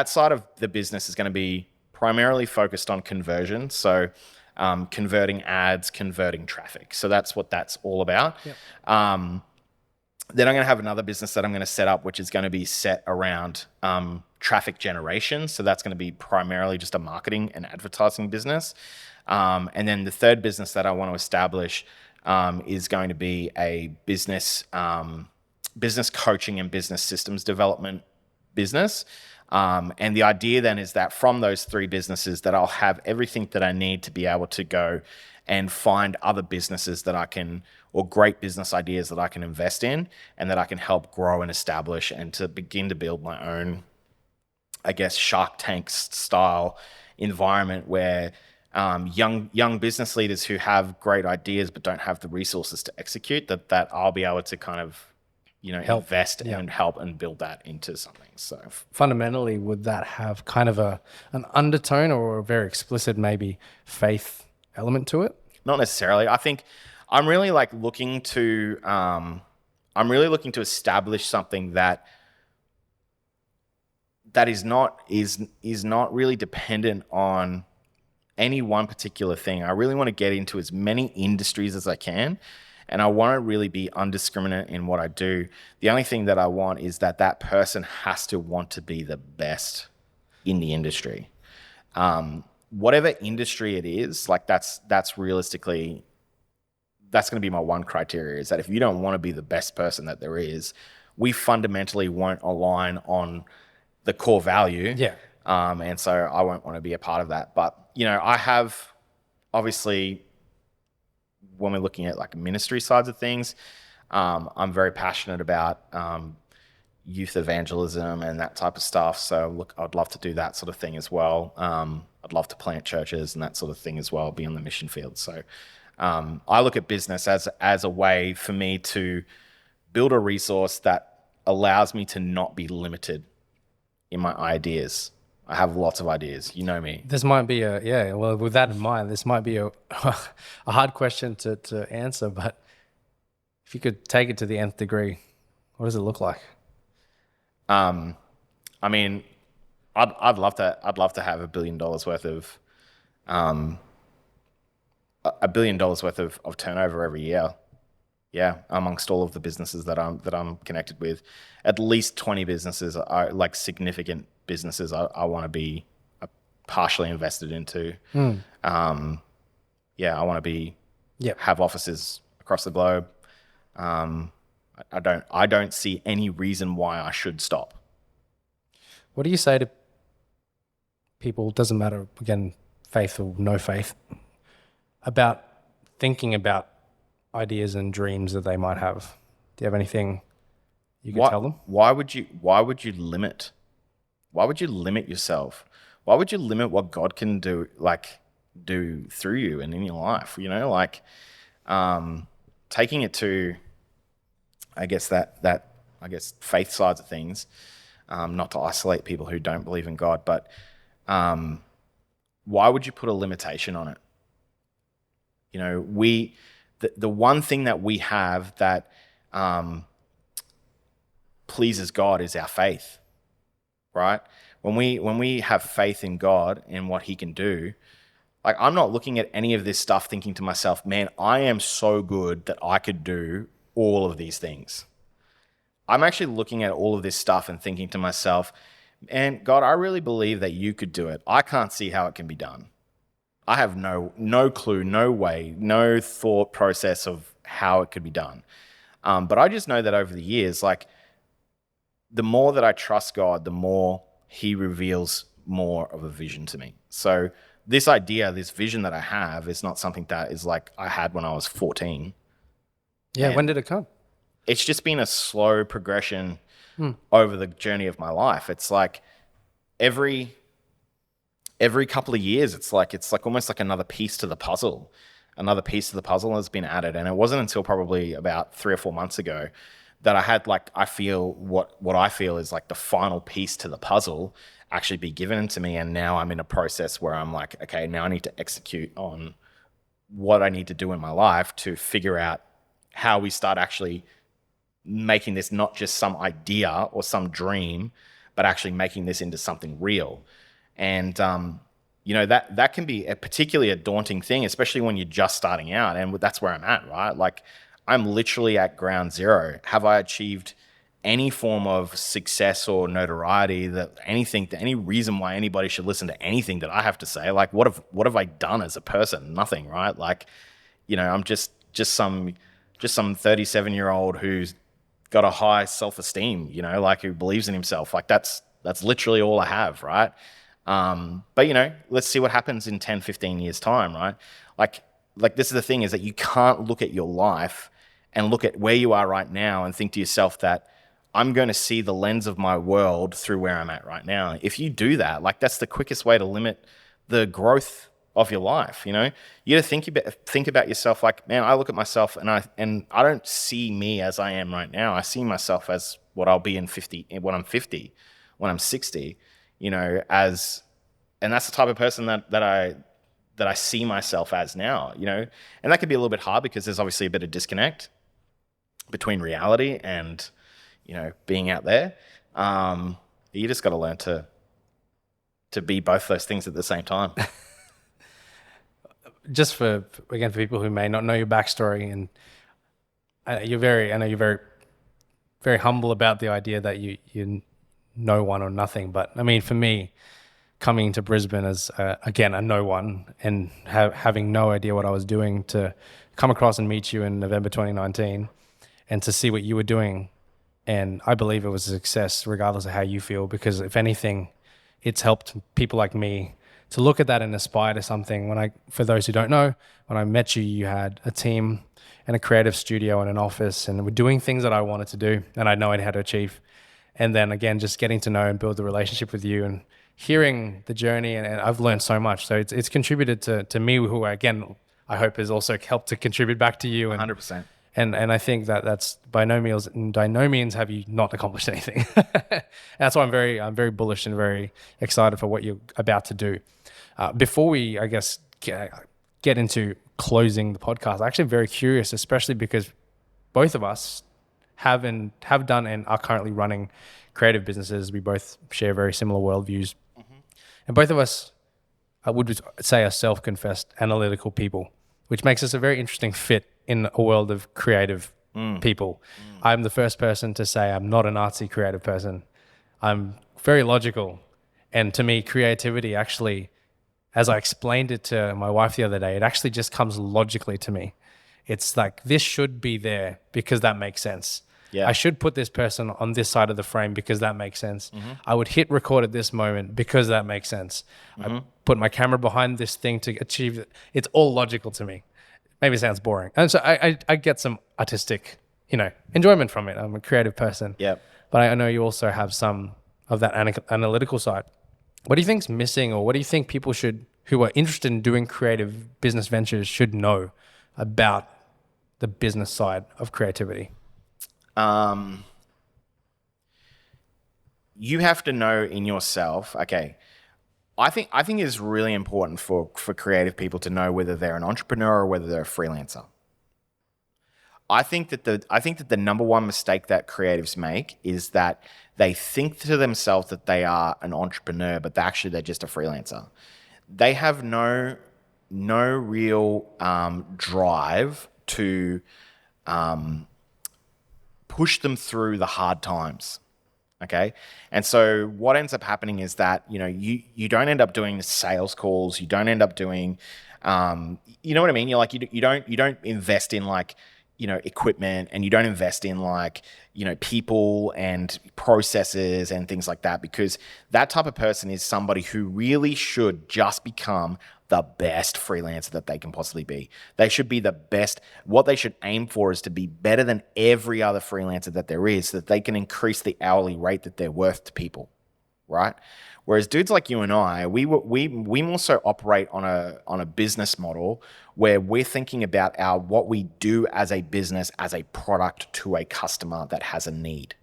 side of the business is going to be primarily focused on conversion. So converting ads, converting traffic. So that's what that's all about. Yep. Then I'm going to have another business that I'm going to set up, which is going to be set around traffic generation. So that's going to be primarily just a marketing and advertising business. And then the third business that I want to establish is going to be a business coaching and business systems development business. And the idea then is that from those three businesses that I'll have everything that I need to be able to go and find other businesses that I can, or great business ideas that I can invest in and that I can help grow and establish, and to begin to build my own, I guess, Shark Tank style environment where young business leaders who have great ideas but don't have the resources to execute, that I'll be able to kind of invest and help and build that into something. So fundamentally, would that have kind of an undertone or a very explicit maybe faith element to it? Not necessarily. I think I'm really looking to establish something that is not really dependent on any one particular thing. I really want to get into as many industries as I can. And I want to really be undiscriminate in what I do. The only thing that I want is that person has to want to be the best in the industry. Whatever industry it is, that's realistically, that's going to be my one criteria, is that if you don't want to be the best person that there is, we fundamentally won't align on the core value. Yeah. And so I won't want to be a part of that. But, I have obviously, when we're looking at ministry sides of things, I'm very passionate about youth evangelism and that type of stuff. So look, I'd love to do that sort of thing as well. I'd love to plant churches and that sort of thing as well, be on the mission field. So I look at business as a way for me to build a resource that allows me to not be limited in my ideas. I have lots of ideas. You know me. This might be with that in mind, this might be a hard question to answer, but if you could take it to the nth degree, what does it look like? I mean, I'd love to have $1 billion worth of $1 billion worth of turnover every year. Yeah, amongst all of the businesses that I'm connected with, at least 20 businesses are significant businesses I want to be partially invested into. I want to be have offices across the globe. I don't see any reason why I should stop. What do you say to people, doesn't matter, again, faith or no faith, about thinking about ideas and dreams that they might have? Do you have anything you could tell them? Why would you limit? Why would you limit yourself? Why would you limit what God can do through you and in your life? Taking it to, I guess faith sides of things, not to isolate people who don't believe in God, but why would you put a limitation on it? The one thing that we have that pleases God is our faith, right? When we have faith in God and what He can do, I'm not looking at any of this stuff thinking to myself, man, I am so good that I could do all of these things. I'm actually looking at all of this stuff and thinking to myself, and God, I really believe that you could do it. I can't see how it can be done. I have no clue, no way, no thought process of how it could be done. But I just know that over the years, like the more that I trust God, the more He reveals more of a vision to me. So this idea, this vision that I have is not something that is like I had when I was 14. Yeah, And when did it come? it's just been a slow progression over the journey of my life. It's like every couple of years, it's like almost like another piece to the puzzle. Another piece of the puzzle has been added. And it wasn't until probably about 3 or 4 months ago that I had like, I feel what I feel is like the final piece to the puzzle actually be given to me. And now I'm in a process where I'm like, okay, now I need to execute on what I need to do in my life to figure out how we start actually making this not just some idea or some dream, but actually making this into something real. And, that can be particularly a daunting thing, especially when you're just starting out. And that's where I'm at, right? Like I'm literally at ground zero. Have I achieved any form of success or notoriety, that any reason why anybody should listen to anything that I have to say? Like what have I done as a person? Nothing, right? Like, I'm just some 37-year-old who's got a high self-esteem, like who believes in himself. Like that's literally all I have, right? But let's see what happens in 10, 15 years time, right? Like this is the thing, is that you can't look at your life and look at where you are right now and think to yourself that I'm going to see the lens of my world through where I'm at right now. If you do that, like that's the quickest way to limit the growth of your life. You got to think about yourself. Like, man, I look at myself and I don't see me as I am right now. I see myself as what I'll be when I'm 50, when I'm 60, and that's the type of person that I see myself as now, and that could be a little bit hard because there's obviously a bit of disconnect between reality and, being out there. You just got to learn to be both those things at the same time. Just for people who may not know your backstory, and I know you're very, very humble about the idea that you know one or nothing. But I mean, for me, coming to Brisbane as again a no one and having no idea what I was doing, to come across and meet you in November 2019, and to see what you were doing, and I believe it was a success, regardless of how you feel, because if anything, it's helped people like me to look at that and aspire to something. For those who don't know, when I met you, you had a team and a creative studio and an office, and were doing things that I wanted to do and I know I had to achieve. And then again, just getting to know and build the relationship with you and hearing the journey, and I've learned so much. So it's contributed to me, who again, I hope has also helped to contribute back to you. And 100%. And I think that's by no means have you not accomplished anything. That's why I'm very bullish and very excited for what you're about to do. Before we, I guess, get into closing the podcast, I'm actually very curious, especially because both of us have done and are currently running creative businesses. We both share very similar worldviews, and both of us, I would say, are self-confessed analytical people, which makes us a very interesting fit in a world of creative people. I'm the first person to say I'm not an artsy creative person. I'm very logical. And to me, creativity actually, as I explained it to my wife the other day, it actually just comes logically to me. It's like, this should be there because that makes sense. Yeah. I should put this person on this side of the frame because that makes sense. I would hit record at this moment because that makes sense. I put my camera behind this thing to achieve it. It's all logical to me. Maybe it sounds boring. And so I get some artistic, enjoyment from it. I'm a creative person. Yeah. But I know you also have some of that analytical side. What do you think's missing, or what do you think people who are interested in doing creative business ventures should know about the business side of creativity? You have to know in yourself, okay, I think it's really important for creative people to know whether they're an entrepreneur or whether they're a freelancer. I think that the number one mistake that creatives make is that they think to themselves that they are an entrepreneur, but they're just a freelancer. They have no real drive to push them through the hard times. Okay. And so what ends up happening is that, you don't end up doing sales calls. You don't end up doing, you know what I mean? You're like, you don't invest in like, equipment, and you don't invest in like, people and processes and things like that, because that type of person is somebody who really should just become the best freelancer that they can possibly be. They should be the best. What they should aim for is to be better than every other freelancer that there is, so that they can increase the hourly rate that they're worth to people, right? Whereas dudes like you and I, we more so operate on a business model where we're thinking about what we do as a business, as a product to a customer that has a need.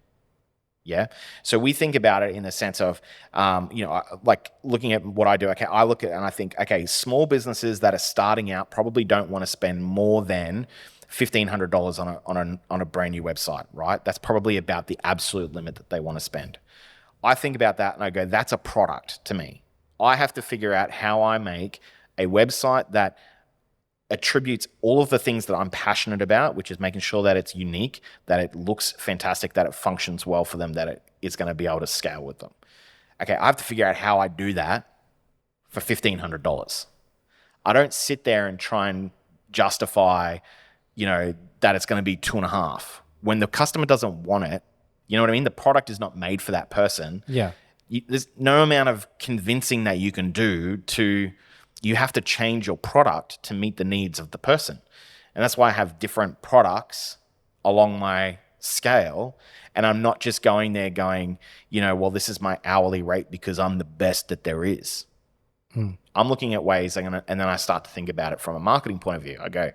Yeah. So we think about it in the sense of, like looking at what I do. Okay. I look at it and I think, okay, small businesses that are starting out probably don't want to spend more than $1,500 on a brand new website, right? That's probably about the absolute limit that they want to spend. I think about that and I go, that's a product to me. I have to figure out how I make a website that attributes all of the things that I'm passionate about, which is making sure that it's unique, that it looks fantastic, that it functions well for them, that it is going to be able to scale with them. Okay, I have to figure out how I do that for $1,500. I don't sit there and try and justify, that it's going to be 2.5. When the customer doesn't want it, you know what I mean? The product is not made for that person. Yeah. There's no amount of convincing that you can do you have to change your product to meet the needs of the person. And that's why I have different products along my scale. And I'm not just going there going, well, this is my hourly rate because I'm the best that there is. I'm looking at ways, and then I start to think about it from a marketing point of view. I go,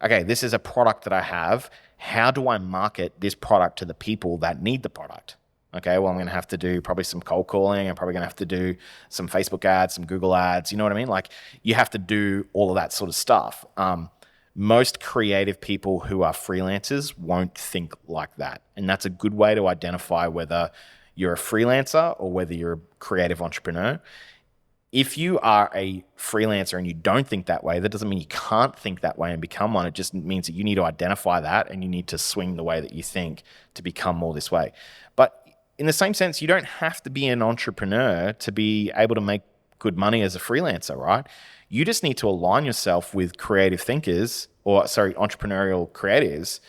okay, this is a product that I have. How do I market this product to the people that need the product? Okay, well, I'm going to have to do probably some cold calling. I'm probably going to have to do some Facebook ads, some Google ads. You know what I mean? Like, you have to do all of that sort of stuff. Most creative people who are freelancers won't think like that. And that's a good way to identify whether you're a freelancer or whether you're a creative entrepreneur. If you are a freelancer and you don't think that way, that doesn't mean you can't think that way and become one. It just means that you need to identify that and you need to swing the way that you think to become more this way. But in the same sense, you don't have to be an entrepreneur to be able to make good money as a freelancer, right? You just need to align yourself with creative thinkers entrepreneurial creatives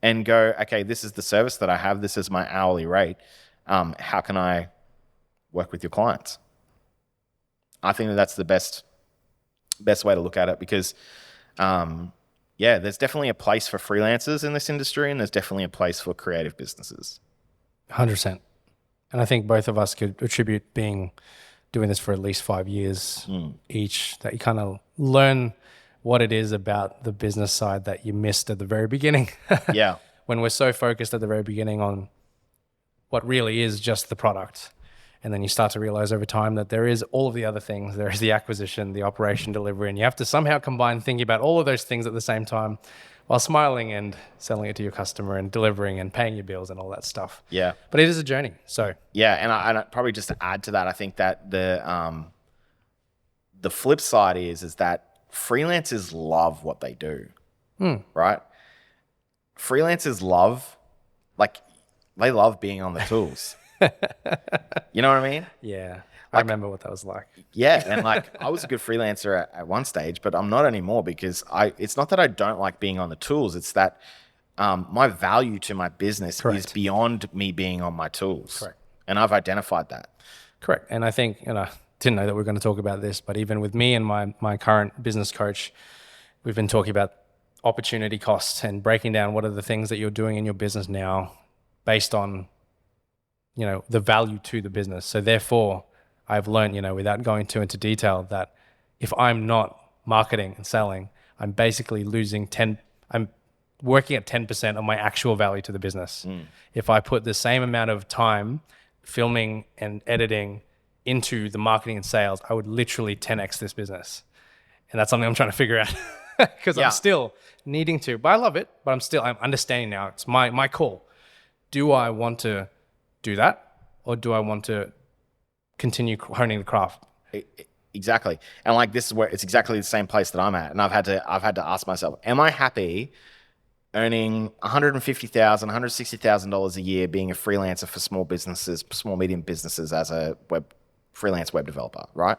and go, okay, this is the service that I have. This is my hourly rate. How can I work with your clients? I think that's the best way to look at it because, there's definitely a place for freelancers in this industry and there's definitely a place for creative businesses. 100%. And I think both of us could attribute doing this for at least 5 years each, that you kind of learn what it is about the business side that you missed at the very beginning. Yeah. When we're so focused at the very beginning on what really is just the product. And then you start to realize over time that there is all of the other things. There is the acquisition, the operation, delivery, and you have to somehow combine thinking about all of those things at the same time while smiling and selling it to your customer and delivering and paying your bills and all that stuff. Yeah. But it is a journey. So yeah, and I probably just to add to that, I think that the flip side is that freelancers love what they do, right? Freelancers they love being on the tools. You know what I mean? Yeah. I remember what that was like. Yeah, and I was a good freelancer at one stage, but I'm not anymore because it's not that I don't like being on the tools. It's that my value to my business is beyond me being on my tools. Correct. And I've identified that. Correct. And I think, didn't know that we were going to talk about this, but even with me and my current business coach, we've been talking about opportunity costs and breaking down what are the things that you're doing in your business now based on, the value to the business. So therefore, I've learned, without going too into detail, that if I'm not marketing and selling, I'm basically I'm working at 10% of my actual value to the business. If I put the same amount of time filming and editing into the marketing and sales, I would literally 10x this business. And that's something I'm trying to figure out because I'm still needing to, but I love it, but I'm understanding now. It's my call. Do I want to do that or do I want to continue honing the craft? Exactly. And this is where it's exactly the same place that I'm at. And I've had to ask myself, am I happy earning $150,000, $160,000 a year being a freelancer for small businesses, small, medium businesses as a freelance web developer, right?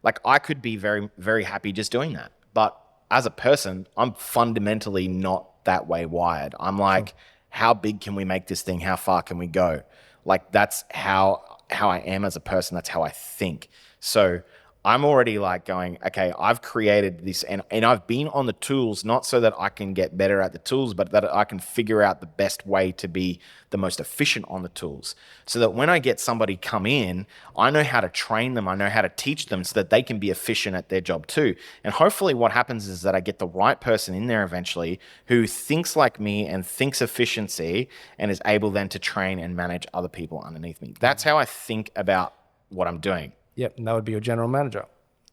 Like I could be very, very happy just doing that. But as a person, I'm fundamentally not that way wired. I'm like, how big can we make this thing? How far can we go? Like that's how I am as a person. That's how I think. So I'm already like going, okay, I've created this and I've been on the tools, not so that I can get better at the tools, but that I can figure out the best way to be the most efficient on the tools. So that when I get somebody come in, I know how to train them, I know how to teach them so that they can be efficient at their job too. And hopefully what happens is that I get the right person in there eventually who thinks like me and thinks efficiency and is able then to train and manage other people underneath me. That's how I think about what I'm doing. Yep, and that would be your general manager.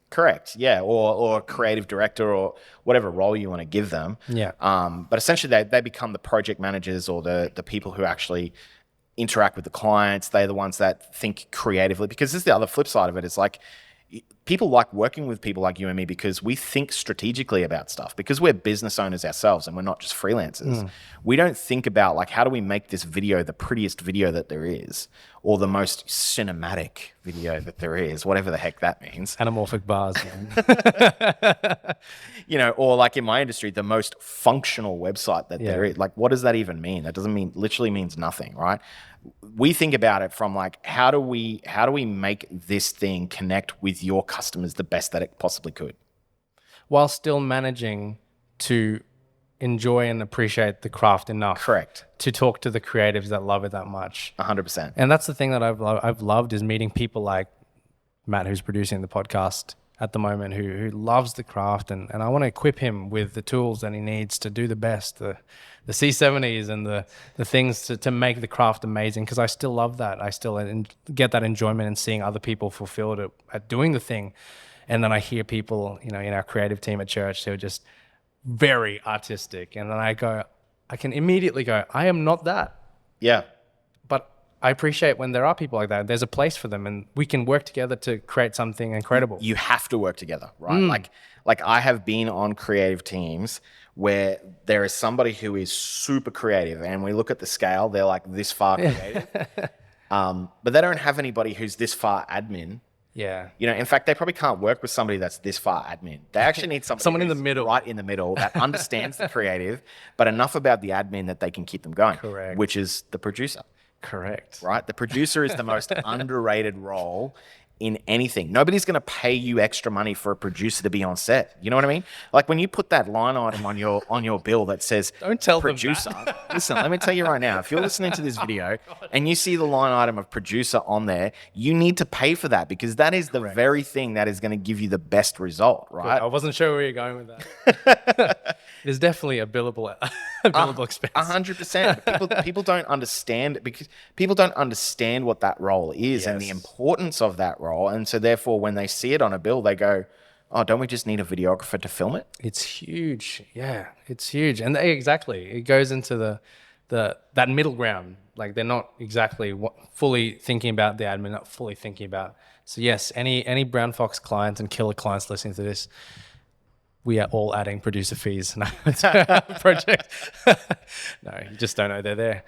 Correct. Yeah, or creative director or whatever role you want to give them. Yeah. But essentially, they become the project managers or the people who actually interact with the clients. They're the ones that think creatively, because this is the other flip side of it. It's like people like working with people like you and me because we think strategically about stuff, because we're business owners ourselves and we're not just freelancers. We don't think about like, how do we make this video the prettiest video that there is, or the most cinematic video that there is, whatever the heck that means. Anamorphic bars. Or like in my industry, the most functional website that there is. Like, what does that even mean? That doesn't mean, literally means nothing, right? We think about it from like, how do we make this thing connect with your customers the best that it possibly could, while still managing to enjoy and appreciate the craft enough. Correct. To talk to the creatives that love it that much. 100%. And that's the thing that I've loved is meeting people like Matt, who's producing the podcast at the moment, who loves the craft, and I want to equip him with the tools that he needs to do the best, the C70s and the things to make the craft amazing, because I still love that. I still get that enjoyment in seeing other people fulfilled at doing the thing. And then I hear people, in our creative team at church, who are just very artistic. And then I can immediately go, I am not that. Yeah. But I appreciate when there are people like that. There's a place for them, and we can work together to create something incredible. You have to work together, right? Like I have been on creative teams where there is somebody who is super creative, and we look at the scale, they're like this far creative. But they don't have anybody who's this far admin. Yeah. In fact, they probably can't work with somebody that's this far admin. They actually need someone in the middle, right in the middle, that understands the creative, but enough about the admin that they can keep them going. Correct. Which is the producer. Correct. Right? The producer is the most underrated role in anything. Nobody's going to pay you extra money for a producer to be on set. You know what I mean? Like when you put that line item on your bill that says "Don't tell producer," them that. Listen, let me tell you right now, if you're listening to this video and you see the line item of producer on there, you need to pay for that, because that is the very thing that is going to give you the best result, right? Cool. I wasn't sure where you're going with that. It is definitely a billable expense. 100%. People don't understand, because people don't understand what that role is and the importance of that role. And so therefore, when they see it on a bill, they go, oh, don't we just need a videographer to film it? It's huge. Yeah, it's huge. And exactly, it goes into that middle ground. Like they're not exactly fully thinking about the admin, not fully thinking about. So yes, any Brown Fox clients and Kilr clients listening to this, we are all adding producer fees to our project. No, you just don't know they're there.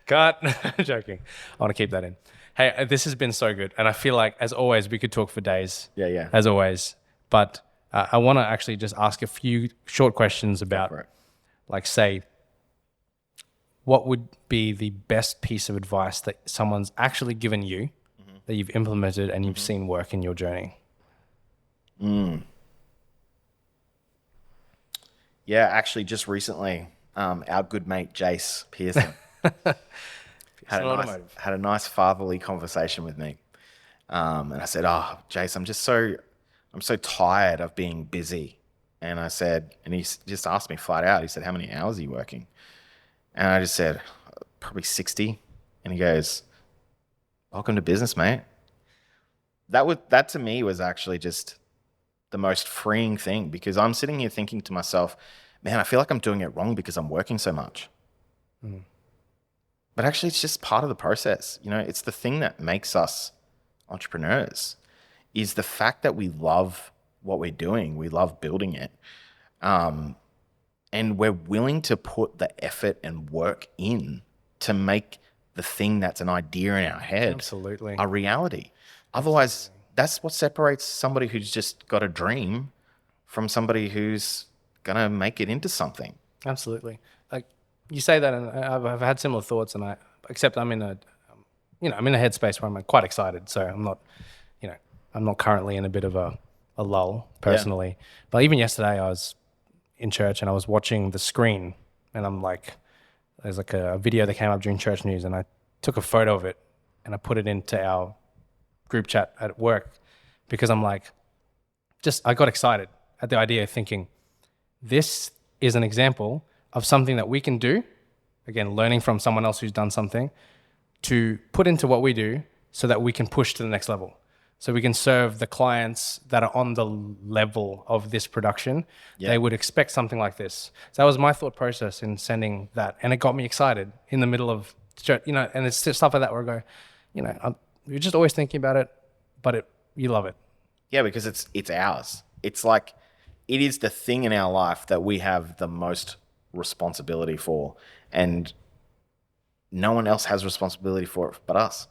Cut. I'm joking. I want to keep that in. Hey, this has been so good. And I feel like, as always, we could talk for days. Yeah. As always. But I want to actually just ask a few short questions about, like, say, what would be the best piece of advice that someone's actually given you that you've implemented and you've seen work in your journey? Yeah, actually, just recently, our good mate Jace Pearson had a nice fatherly conversation with me, and I said, "Oh, Jace, I'm so tired of being busy." And I said, and he just asked me flat out. He said, "How many hours are you working?" And I just said, "Probably 60." And he goes, "Welcome to business, mate." That to me was actually just the most freeing thing, because I'm sitting here thinking to myself, man, I feel like I'm doing it wrong because I'm working so much. But actually, it's just part of the process. It's the thing that makes us entrepreneurs, is the fact that we love what we're doing. We love building it. and we're willing to put the effort and work in to make the thing that's an idea in our head Absolutely. a reality. Otherwise, that's what separates somebody who's just got a dream from somebody who's gonna make it into something. Absolutely. Like you say that, and I've had similar thoughts, and except I'm in a, I'm in a headspace where I'm quite excited. So I'm not currently in a bit of a lull personally. But even yesterday, I was in church and I was watching the screen, and there's like a video that came up during church news, and I took a photo of it and I put it into our group chat at work because I got excited at the idea, thinking this is an example of something that we can do, again, learning from someone else who's done something, to put into what we do so that we can push to the next level. So we can serve the clients that are on the level of this production. Yeah. They would expect something like this. So that was my thought process in sending that. And it got me excited in the middle of, and it's stuff like that where I go, you're just always thinking about it, but you love it. Yeah, because it's ours. It's like, it is the thing in our life that we have the most responsibility for. And no one else has responsibility for it but us.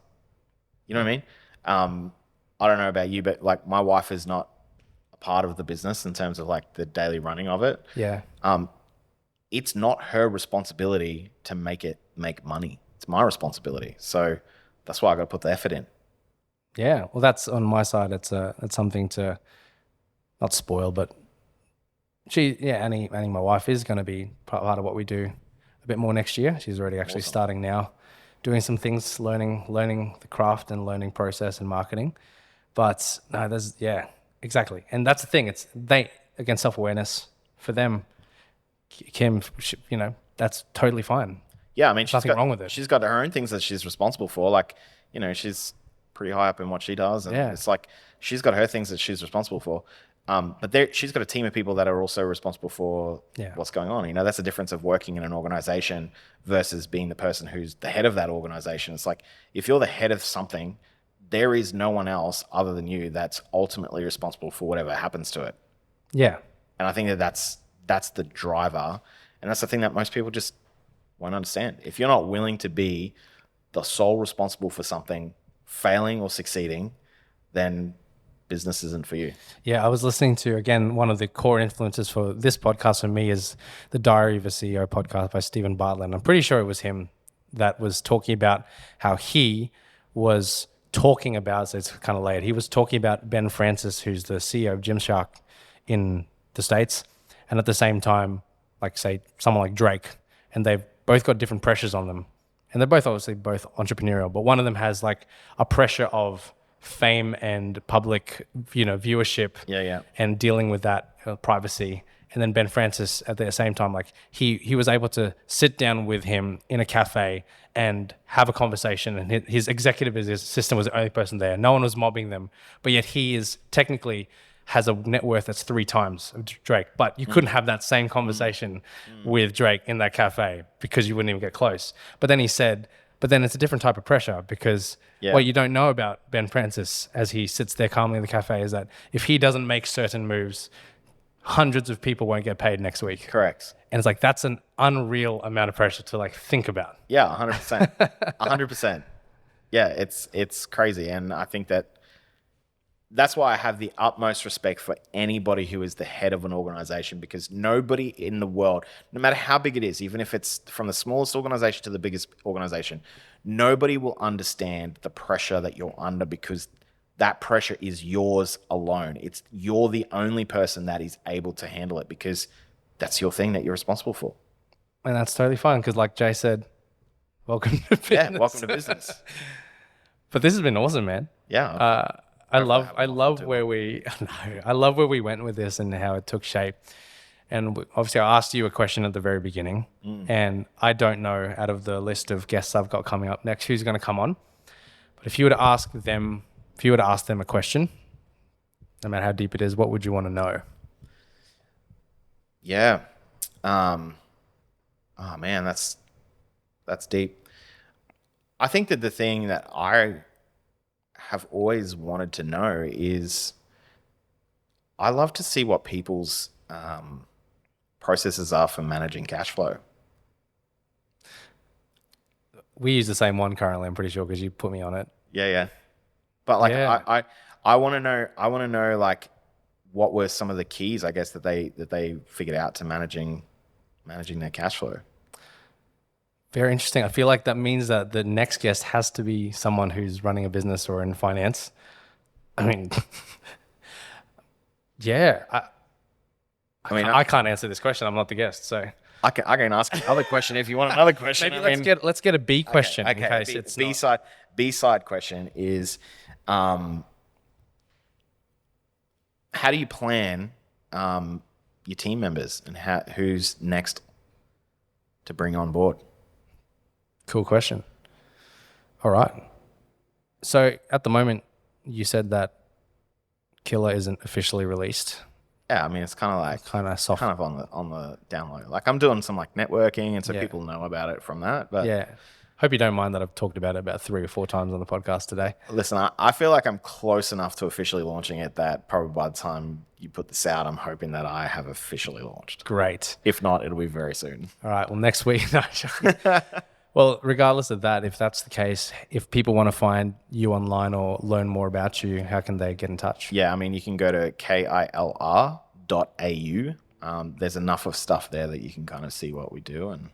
You know what I mean? I don't know about you, but like my wife is not a part of the business in terms of like the daily running of it. Yeah. It's not her responsibility to make it make money. It's my responsibility. So that's why I got to put the effort in. Yeah. Well, that's on my side. It's something to not spoil, but Annie, my wife is going to be part of what we do a bit more next year. She's already actually starting now, doing some things, learning the craft and learning process and marketing. But no, exactly. And that's the thing. It's again, self-awareness for them, Kim, that's totally fine. Yeah. I mean, there's nothing wrong with it. She's got her own things that she's responsible for. Like, she's pretty high up in what she does. And it's like, she's got her things that she's responsible for. But she's got a team of people that are also responsible for what's going on. That's the difference of working in an organization versus being the person who's the head of that organization. It's like, if you're the head of something, there is no one else other than you that's ultimately responsible for whatever happens to it. Yeah. And I think that's the driver. And that's the thing that most people just won't understand. If you're not willing to be the sole responsible for something failing or succeeding, then business isn't for you. Yeah, I was listening to, again, one of the core influences for this podcast for me is the Diary of a CEO podcast by Stephen Bartlett. I'm pretty sure it was him that was talking about how he was talking about, so it's kind of layered. He was talking about Ben Francis, who's the CEO of Gymshark in the States, and at the same time, like say someone like Drake, and they've both got different pressures on them. And they're both entrepreneurial, but one of them has like a pressure of fame and public, viewership, and dealing with that privacy. And then Ben Francis, at the same time, like he was able to sit down with him in a cafe and have a conversation. And his executive assistant was the only person there. No one was mobbing them, but yet he is technically has a net worth that's 3 times of Drake. But you couldn't have that same conversation with Drake in that cafe because you wouldn't even get close. But then he said, but then it's a different type of pressure because what you don't know about Ben Francis as he sits there calmly in the cafe is that if he doesn't make certain moves, hundreds of people won't get paid next week. Correct. And it's like, that's an unreal amount of pressure to like think about. Yeah, 100%. 100%. Yeah, it's crazy. And I think that's why I have the utmost respect for anybody who is the head of an organization, because nobody in the world, no matter how big it is, even if it's from the smallest organization to the biggest organization, nobody will understand the pressure that you're under, because that pressure is yours alone. You're the only person that is able to handle it because that's your thing that you're responsible for. And that's totally fine because, like Jay said, welcome to business. Yeah, welcome to business. But this has been awesome, man. Yeah. I love where we went with this and how it took shape. And obviously, I asked you a question at the very beginning, and I don't know out of the list of guests I've got coming up next who's going to come on. But if you were to ask them a question, no matter how deep it is, what would you want to know? Yeah. Oh man, that's deep. I think that the thing that I have always wanted to know is, I love to see what people's processes are for managing cash flow. We use the same one currently, I'm pretty sure, because you put me on it. Yeah. But like, Yeah. I want to know like what were some of the keys, I guess, that they figured out to managing their cash flow. Very interesting. I feel like that means that the next guest has to be someone who's running a business or in finance. I mean, yeah. I can't answer this question. I'm not the guest, so I can ask another question if you want another question. maybe let's get a B question in case it's not. B-side question is, how do you plan your team members and who's next to bring on board? Cool question. All right. So at the moment, you said that Kilr isn't officially released. Yeah, I mean, it's kind of like soft, kind of on the download. Like I'm doing some like networking, and so people know about it from that. But yeah, hope you don't mind that I've talked about it about 3 or 4 times on the podcast today. Listen, I feel like I'm close enough to officially launching it that probably by the time you put this out, I'm hoping that I have officially launched. Great. If not, it'll be very soon. All right. Well, next week. Well, regardless of that, if that's the case, if people want to find you online or learn more about you, how can they get in touch? Yeah, I mean, you can go to kilr.au. There's enough of stuff there that you can kind of see what we do, and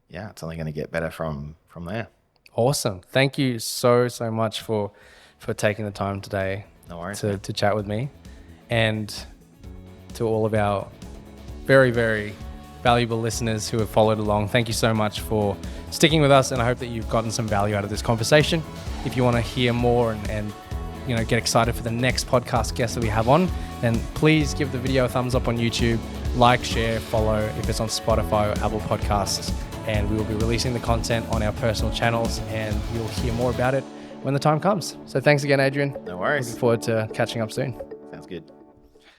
yeah, it's only going to get better from there. Awesome. Thank you so much for taking the time today. No worries, to chat with me, and to all of our very, very valuable listeners who have followed along. Thank you so much for sticking with us, and I hope that you've gotten some value out of this conversation. If you want to hear more and get excited for the next podcast guest that we have on, then please give the video a thumbs up on YouTube, like, share, follow if it's on Spotify or Apple Podcasts, and we will be releasing the content on our personal channels, and you'll hear more about it when the time comes. So thanks again, Adrian. No worries. Looking forward to catching up soon. Sounds good.